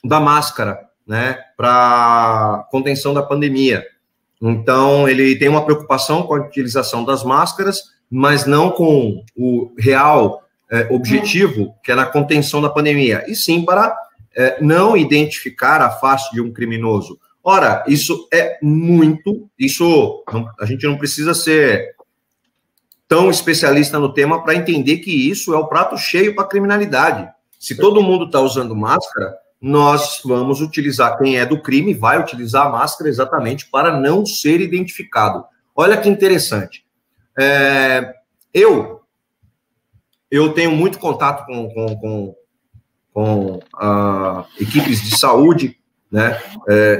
máscara, né, para contenção da pandemia. Então, ele tem uma preocupação com a utilização das máscaras, mas não com o real objetivo, que é na contenção da pandemia, e sim para não identificar a face de um criminoso. Ora, isso a gente não precisa ser tão especialista no tema para entender que isso é o prato cheio para a criminalidade. Se todo mundo está usando máscara, nós vamos utilizar, quem é do crime vai utilizar a máscara exatamente para não ser identificado. Olha que interessante. Eu tenho muito contato com equipes de saúde, né?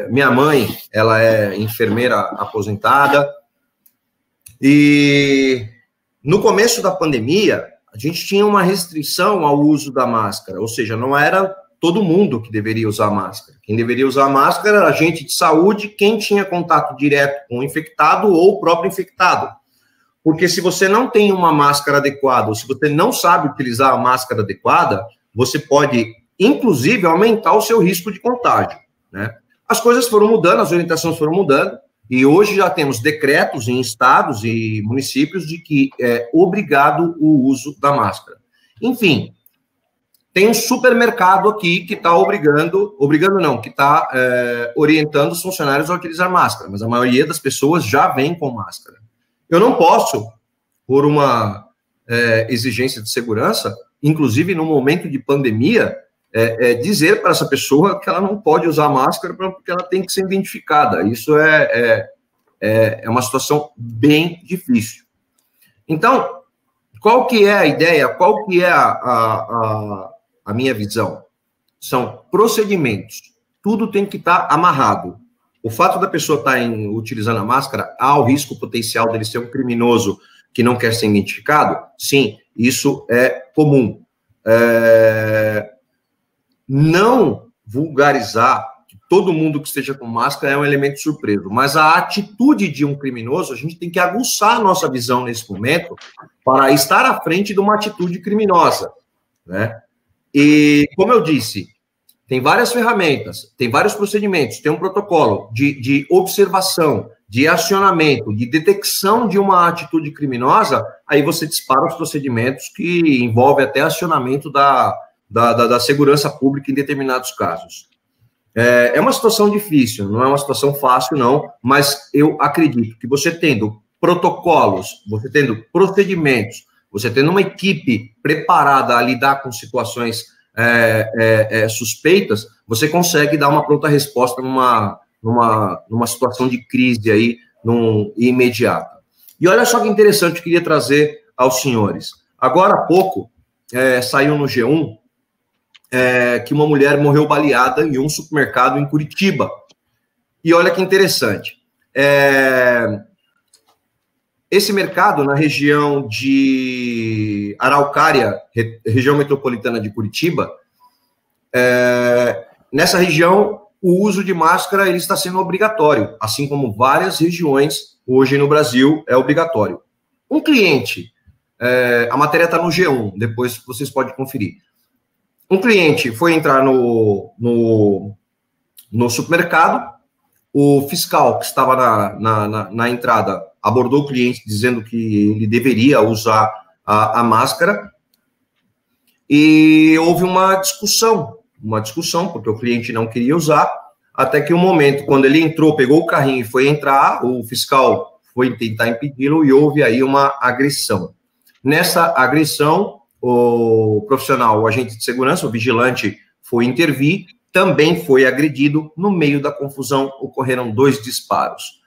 Minha mãe, ela é enfermeira aposentada, e no começo da pandemia, a gente tinha uma restrição ao uso da máscara, ou seja, não era todo mundo que deveria usar máscara. Quem deveria usar máscara era agente de saúde, quem tinha contato direto com o infectado ou o próprio infectado. Porque se você não tem uma máscara adequada, ou se você não sabe utilizar a máscara adequada, você pode, inclusive, aumentar o seu risco de contágio, né? As coisas foram mudando, as orientações foram mudando, e hoje já temos decretos em estados e municípios de que é obrigado o uso da máscara. Enfim, tem um supermercado aqui que está que está orientando os funcionários a utilizar máscara, mas a maioria das pessoas já vem com máscara. Eu não posso, por uma exigência de segurança, inclusive no momento de pandemia, dizer para essa pessoa que ela não pode usar máscara porque ela tem que ser identificada. Isso é uma situação bem difícil. Então, qual que é a ideia? Qual que é a minha visão? São procedimentos. Tudo tem que estar amarrado. O fato da pessoa estar utilizando a máscara, há o risco potencial dele ser um criminoso que não quer ser identificado? Sim, isso é comum. Não vulgarizar que todo mundo que esteja com máscara é um elemento surpreso, mas a atitude de um criminoso, a gente tem que aguçar a nossa visão nesse momento para estar à frente de uma atitude criminosa, né? E, como eu disse, tem várias ferramentas, tem vários procedimentos, tem um protocolo de observação, de acionamento, de detecção de uma atitude criminosa, aí você dispara os procedimentos que envolvem até acionamento da segurança pública em determinados casos. É uma situação difícil, não é uma situação fácil, não, mas eu acredito que você tendo protocolos, você tendo procedimentos, você tendo uma equipe preparada a lidar com situações suspeitas, você consegue dar uma pronta resposta numa situação de crise aí, imediata. E olha só que interessante, eu queria trazer aos senhores. Agora há pouco, saiu no G1 que uma mulher morreu baleada em um supermercado em Curitiba. E olha que interessante. Esse mercado, na região de Araucária, região metropolitana de Curitiba, nessa região, o uso de máscara ele está sendo obrigatório, assim como várias regiões hoje no Brasil é obrigatório. Um cliente, a matéria está no G1, depois vocês podem conferir. Um cliente foi entrar no supermercado, o fiscal que estava na entrada abordou o cliente dizendo que ele deveria usar a máscara e houve uma discussão, porque o cliente não queria usar, até que um momento, quando ele entrou, pegou o carrinho e foi entrar, o fiscal foi tentar impedi-lo e houve aí uma agressão. Nessa agressão, o profissional, o agente de segurança, o vigilante, foi intervir, também foi agredido. No meio da confusão, ocorreram 2 disparos.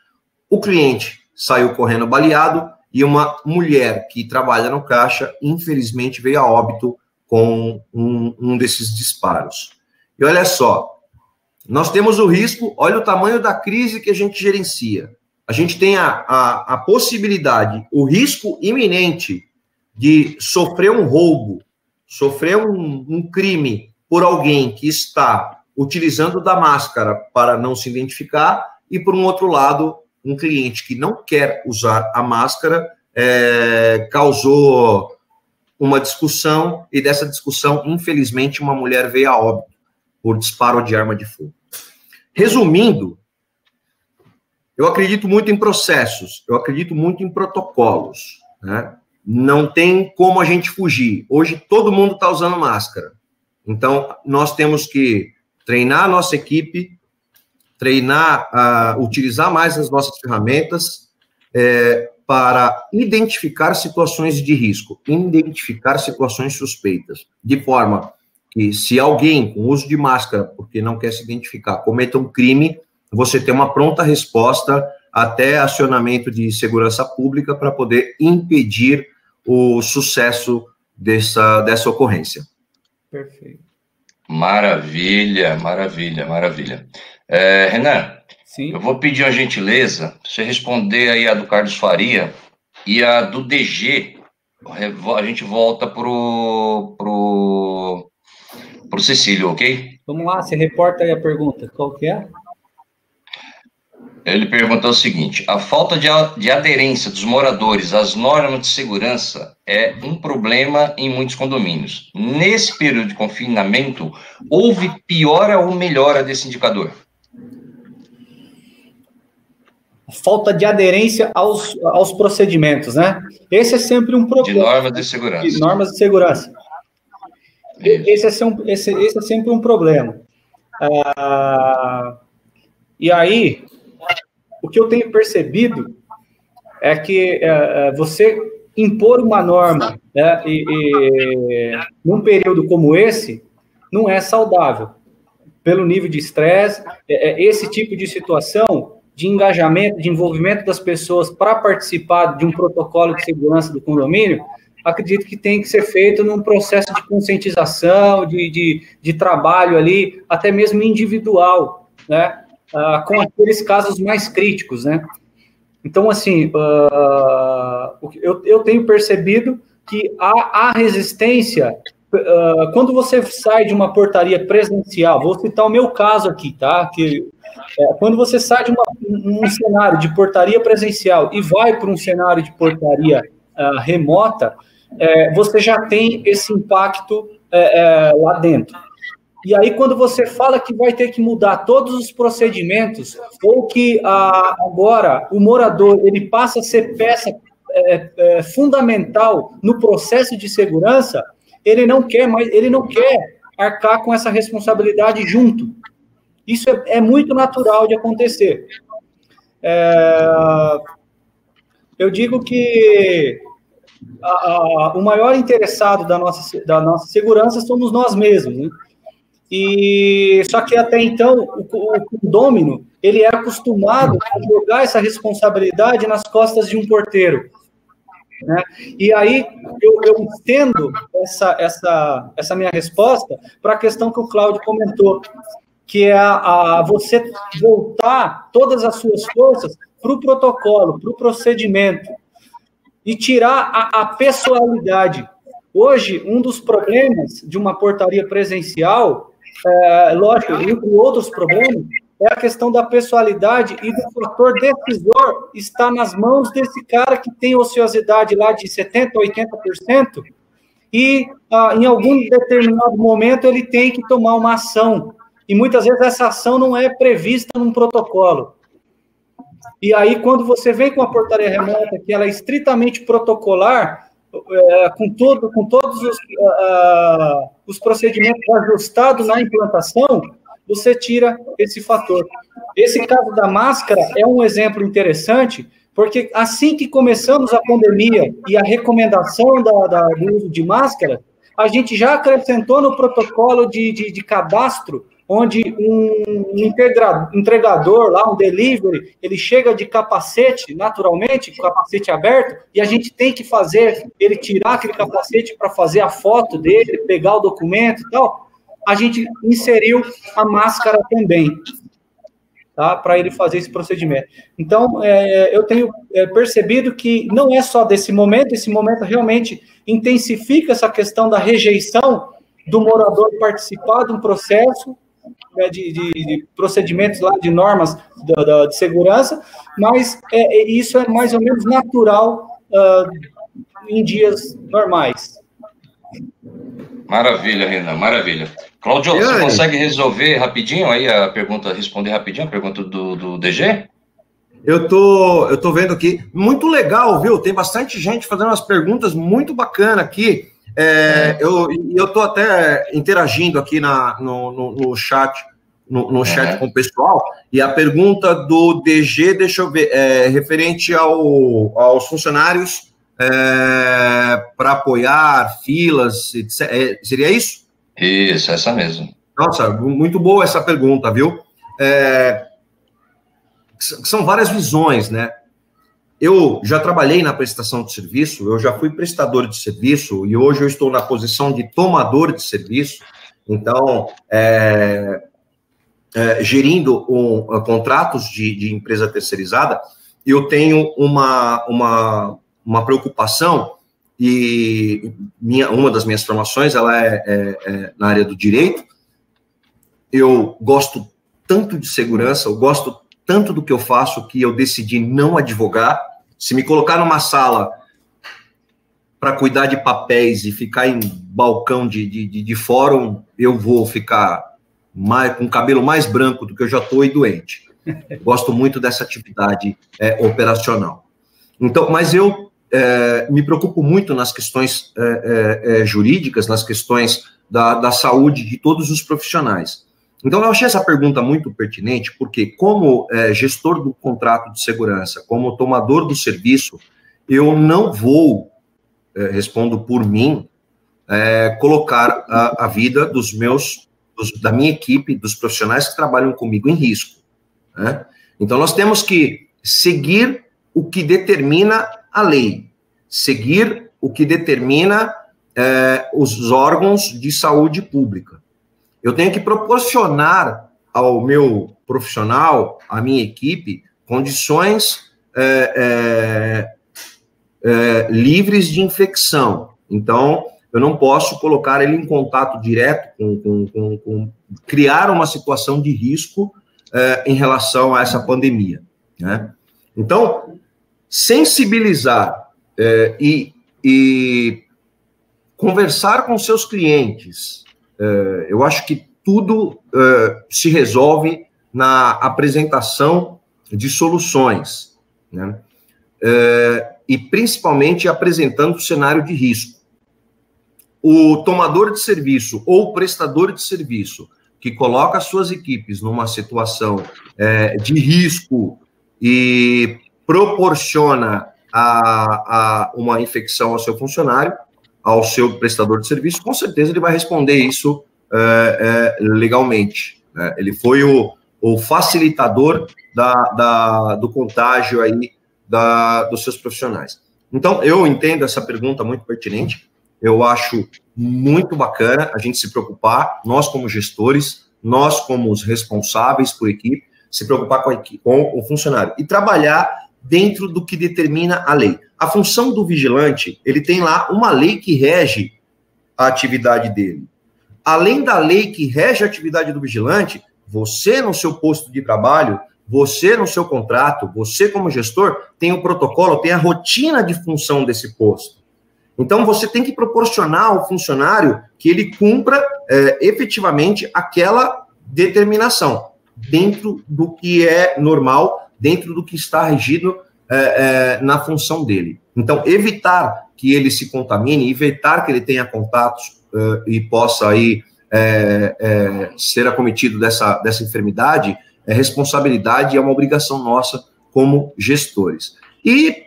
O cliente saiu correndo baleado e uma mulher que trabalha no caixa, infelizmente, veio a óbito com um desses disparos. E olha só, nós temos o risco, olha o tamanho da crise que a gente gerencia. A gente tem a possibilidade, o risco iminente de sofrer um roubo, sofrer um crime por alguém que está utilizando da máscara para não se identificar, e, por um outro lado, um cliente que não quer usar a máscara causou uma discussão, e dessa discussão, infelizmente, uma mulher veio a óbito por disparo de arma de fogo. Resumindo, eu acredito muito em processos, eu acredito muito em protocolos, né? Não tem como a gente fugir. Hoje, todo mundo está usando máscara. Então, nós temos que treinar a nossa equipe, utilizar mais as nossas ferramentas para identificar situações de risco, identificar situações suspeitas, de forma que, se alguém com uso de máscara, porque não quer se identificar, cometa um crime, você tem uma pronta resposta até acionamento de segurança pública para poder impedir o sucesso dessa ocorrência. Perfeito. Maravilha, maravilha, maravilha. Renan, sim, eu vou pedir uma gentileza, você responder aí a do Carlos Faria e a do DG, a gente volta pro Cecílio, ok? Vamos lá, você reporta aí a pergunta, qual que é? Ele perguntou o seguinte: a falta de aderência dos moradores às normas de segurança é um problema em muitos condomínios. Nesse período de confinamento, houve piora ou melhora desse indicador? Falta de aderência aos procedimentos, né? Esse é sempre um problema. De normas de segurança. De normas de segurança. Esse é sempre um problema. E aí, o que eu tenho percebido é que você impor uma norma, né, num período como esse, não é saudável. Pelo nível de estresse, esse tipo de situação de engajamento, de envolvimento das pessoas para participar de um protocolo de segurança do condomínio, acredito que tem que ser feito num processo de conscientização, de trabalho ali, até mesmo individual, né? Com aqueles casos mais críticos, né? Então, assim, eu tenho percebido que há resistência quando você sai de uma portaria presencial. Vou citar o meu caso aqui, tá? Quando você sai de um cenário de portaria presencial e vai para um cenário de portaria remota, você já tem esse impacto lá dentro. E aí, quando você fala que vai ter que mudar todos os procedimentos, ou que agora o morador ele passa a ser peça fundamental no processo de segurança, ele não quer arcar com essa responsabilidade junto. Isso é muito natural de acontecer. Eu digo que o maior interessado da nossa segurança somos nós mesmos, né? Só que até então o condômino ele é acostumado a jogar essa responsabilidade nas costas de um porteiro, né? E aí eu estendo essa minha resposta para a questão que o Cláudio comentou, que é você voltar todas as suas forças para o protocolo, para o procedimento, e tirar a pessoalidade. Hoje, um dos problemas de uma portaria presencial, lógico, entre outros problemas, é a questão da pessoalidade e do fator decisor está nas mãos desse cara que tem ociosidade lá de 70%, 80%, e em algum determinado momento ele tem que tomar uma ação. E muitas vezes essa ação não é prevista num protocolo. E aí, quando você vem com a portaria remota, que ela é estritamente protocolar, com todos os procedimentos ajustados na implantação, você tira esse fator. Esse caso da máscara é um exemplo interessante, porque assim que começamos a pandemia e a recomendação do uso de máscara, a gente já acrescentou no protocolo de cadastro, onde um entregador lá, um delivery, ele chega de capacete, naturalmente, com o capacete aberto, e a gente tem que fazer ele tirar aquele capacete para fazer a foto dele, pegar o documento e tal, a gente inseriu a máscara também, tá? Para ele fazer esse procedimento. Então, eu tenho percebido que não é só desse momento, esse momento realmente intensifica essa questão da rejeição do morador participar de um processo, né, de procedimentos lá, de normas de segurança, mas isso é mais ou menos natural em dias normais. Maravilha, Renan, maravilha. Cláudio, você consegue resolver rapidinho aí a pergunta, responder rapidinho a pergunta do DG? Eu tô vendo aqui, muito legal, viu? Tem bastante gente fazendo umas perguntas muito bacanas aqui. Eu tô até interagindo aqui no chat, no chat com o pessoal, e a pergunta do DG, deixa eu ver, referente aos funcionários para apoiar filas, etc. Seria isso? Isso, essa mesmo. Nossa, muito boa essa pergunta, viu? São várias visões, né? Eu já trabalhei na prestação de serviço, eu já fui prestador de serviço e hoje eu estou na posição de tomador de serviço, então, gerindo contratos de empresa terceirizada, eu tenho uma preocupação e uma das minhas formações, ela é na área do direito. Eu gosto tanto de segurança, eu gosto tanto do que eu faço que eu decidi não advogar. Se me colocar numa sala para cuidar de papéis e ficar em balcão de fórum, eu vou ficar com o cabelo mais branco do que eu já estou e doente. Gosto muito dessa atividade operacional. Então, mas eu me preocupo muito nas questões jurídicas, nas questões da saúde de todos os profissionais. Então, eu achei essa pergunta muito pertinente, porque como gestor do contrato de segurança, como tomador do serviço, eu não vou, respondo por mim, colocar a vida da minha equipe, dos profissionais que trabalham comigo em risco, né? Então, nós temos que seguir o que determina a lei, seguir o que determina os órgãos de saúde pública. Eu tenho que proporcionar ao meu profissional, à minha equipe, condições livres de infecção. Então, eu não posso colocar ele em contato direto criar uma situação de risco em relação a essa pandemia, né? Então, sensibilizar e conversar com seus clientes, eu acho que tudo se resolve na apresentação de soluções, né? E principalmente apresentando o cenário de risco. O tomador de serviço ou o prestador de serviço que coloca as suas equipes numa situação de risco e proporciona uma infecção ao seu funcionário, ao seu prestador de serviço, com certeza ele vai responder isso legalmente, né? Ele foi o facilitador do contágio aí dos seus profissionais. Então, eu entendo essa pergunta muito pertinente, eu acho muito bacana a gente se preocupar, nós como gestores, nós como os responsáveis por equipe, se preocupar com o funcionário e trabalhar dentro do que determina a lei. A função do vigilante, ele tem lá uma lei que rege a atividade dele. Além da lei que rege a atividade do vigilante, você no seu posto de trabalho, você no seu contrato, você como gestor, tem o protocolo, tem a rotina de função desse posto. Então, você tem que proporcionar ao funcionário que ele cumpra efetivamente aquela determinação, dentro do que é normal, dentro do que está regido na função dele. Então, evitar que ele se contamine, evitar que ele tenha contatos e possa aí ser acometido dessa enfermidade, é responsabilidade e é uma obrigação nossa como gestores. E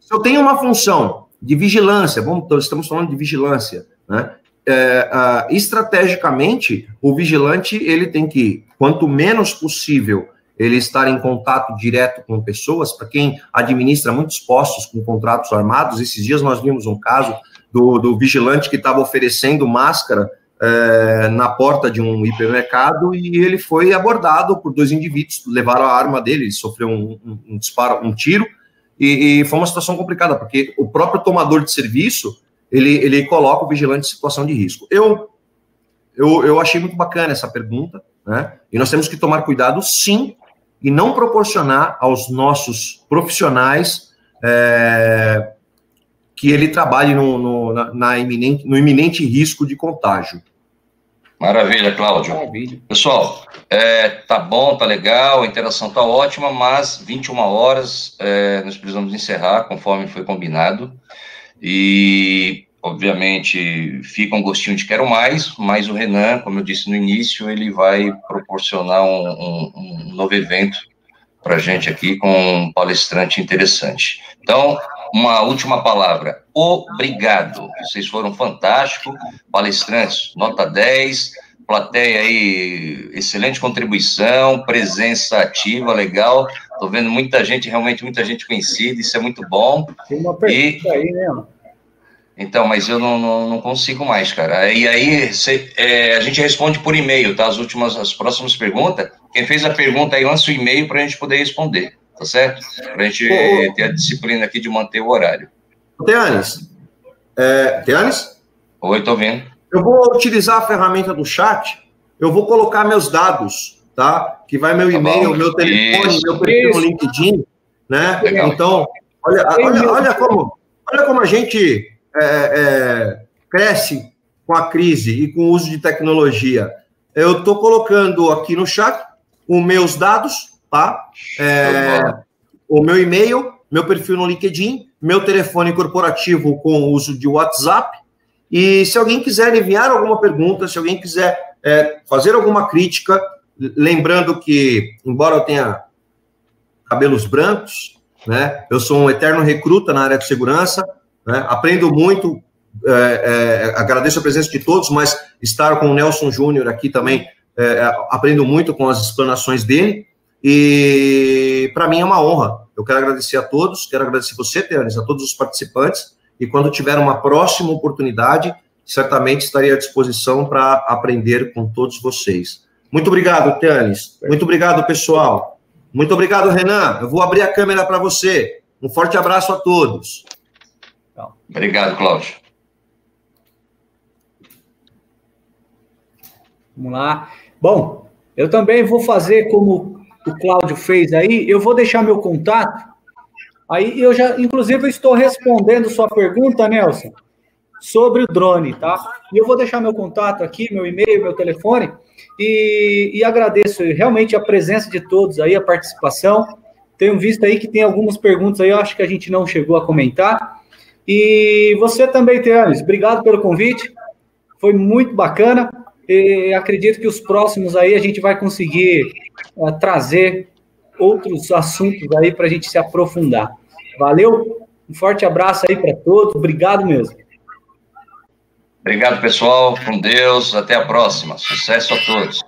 se eu tenho uma função de vigilância, estamos falando de vigilância, né? estrategicamente, o vigilante, ele tem que, quanto menos possível, ele estar em contato direto com pessoas. Para quem administra muitos postos com contratos armados, esses dias nós vimos um caso do vigilante que estava oferecendo máscara na porta de um hipermercado, e ele foi abordado por 2 indivíduos, levaram a arma dele, ele sofreu um disparo, um tiro, e foi uma situação complicada, porque o próprio tomador de serviço, ele coloca o vigilante em situação de risco. Eu achei muito bacana essa pergunta, né? E nós temos que tomar cuidado, sim, e não proporcionar aos nossos profissionais que ele trabalhe no iminente risco de contágio. Maravilha, Cláudio. Maravilha. Pessoal, tá bom, tá legal, a interação tá ótima, mas 21 horas nós precisamos encerrar, conforme foi combinado. E, obviamente, fica um gostinho de quero mais, mas o Renan, como eu disse no início, ele vai proporcionar um novo evento para a gente aqui com um palestrante interessante. Então, uma última palavra. Obrigado. Vocês foram fantásticos. Palestrantes, nota 10. Plateia aí, excelente contribuição, presença ativa, legal. Estou vendo muita gente, realmente muita gente conhecida, isso é muito bom. Tem uma pergunta aí, né? Então, mas eu não consigo mais, cara. E aí, a gente responde por e-mail, tá? As próximas perguntas, quem fez a pergunta aí, lança o e-mail para a gente poder responder, tá certo? Para a gente ter a disciplina aqui de manter o horário. Teanes? Oi, tô vendo. Eu vou utilizar a ferramenta do chat, eu vou colocar meus dados, tá? Que vai meu e-mail, meu telefone, meu perfil no LinkedIn, né? Legal. Então, olha como a gente cresce com a crise e com o uso de tecnologia. Eu estou colocando aqui no chat os meus dados, tá? O meu e-mail, meu perfil no LinkedIn, meu telefone corporativo com o uso de WhatsApp. E se alguém quiser enviar alguma pergunta, se alguém quiser fazer alguma crítica, lembrando que, embora eu tenha cabelos brancos, né, eu sou um eterno recruta na área de segurança, né, aprendo muito, agradeço a presença de todos, mas estar com o Nelson Júnior aqui também, aprendo muito com as explanações dele, e para mim é uma honra. Eu quero agradecer a todos, quero agradecer você, Teanes, a todos os participantes, e quando tiver uma próxima oportunidade, certamente estarei à disposição para aprender com todos vocês. Muito obrigado, Teanes. Muito obrigado, pessoal. Muito obrigado, Renan. Eu vou abrir a câmera para você. Um forte abraço a todos. Obrigado, Cláudio. Vamos lá. Bom, eu também vou fazer como o Cláudio fez aí. Eu vou deixar meu contato. Aí eu já, inclusive, estou respondendo sua pergunta, Nelson, sobre o drone, tá? E eu vou deixar meu contato aqui, meu e-mail, meu telefone, e agradeço realmente a presença de todos aí, a participação. Tenho visto aí que tem algumas perguntas aí, eu acho que a gente não chegou a comentar. E você também, Teanes, obrigado pelo convite, foi muito bacana, e acredito que os próximos aí a gente vai conseguir trazer outros assuntos aí para a gente se aprofundar. Valeu, um forte abraço aí para todos, obrigado mesmo. Obrigado, pessoal, com Deus, até a próxima, sucesso a todos.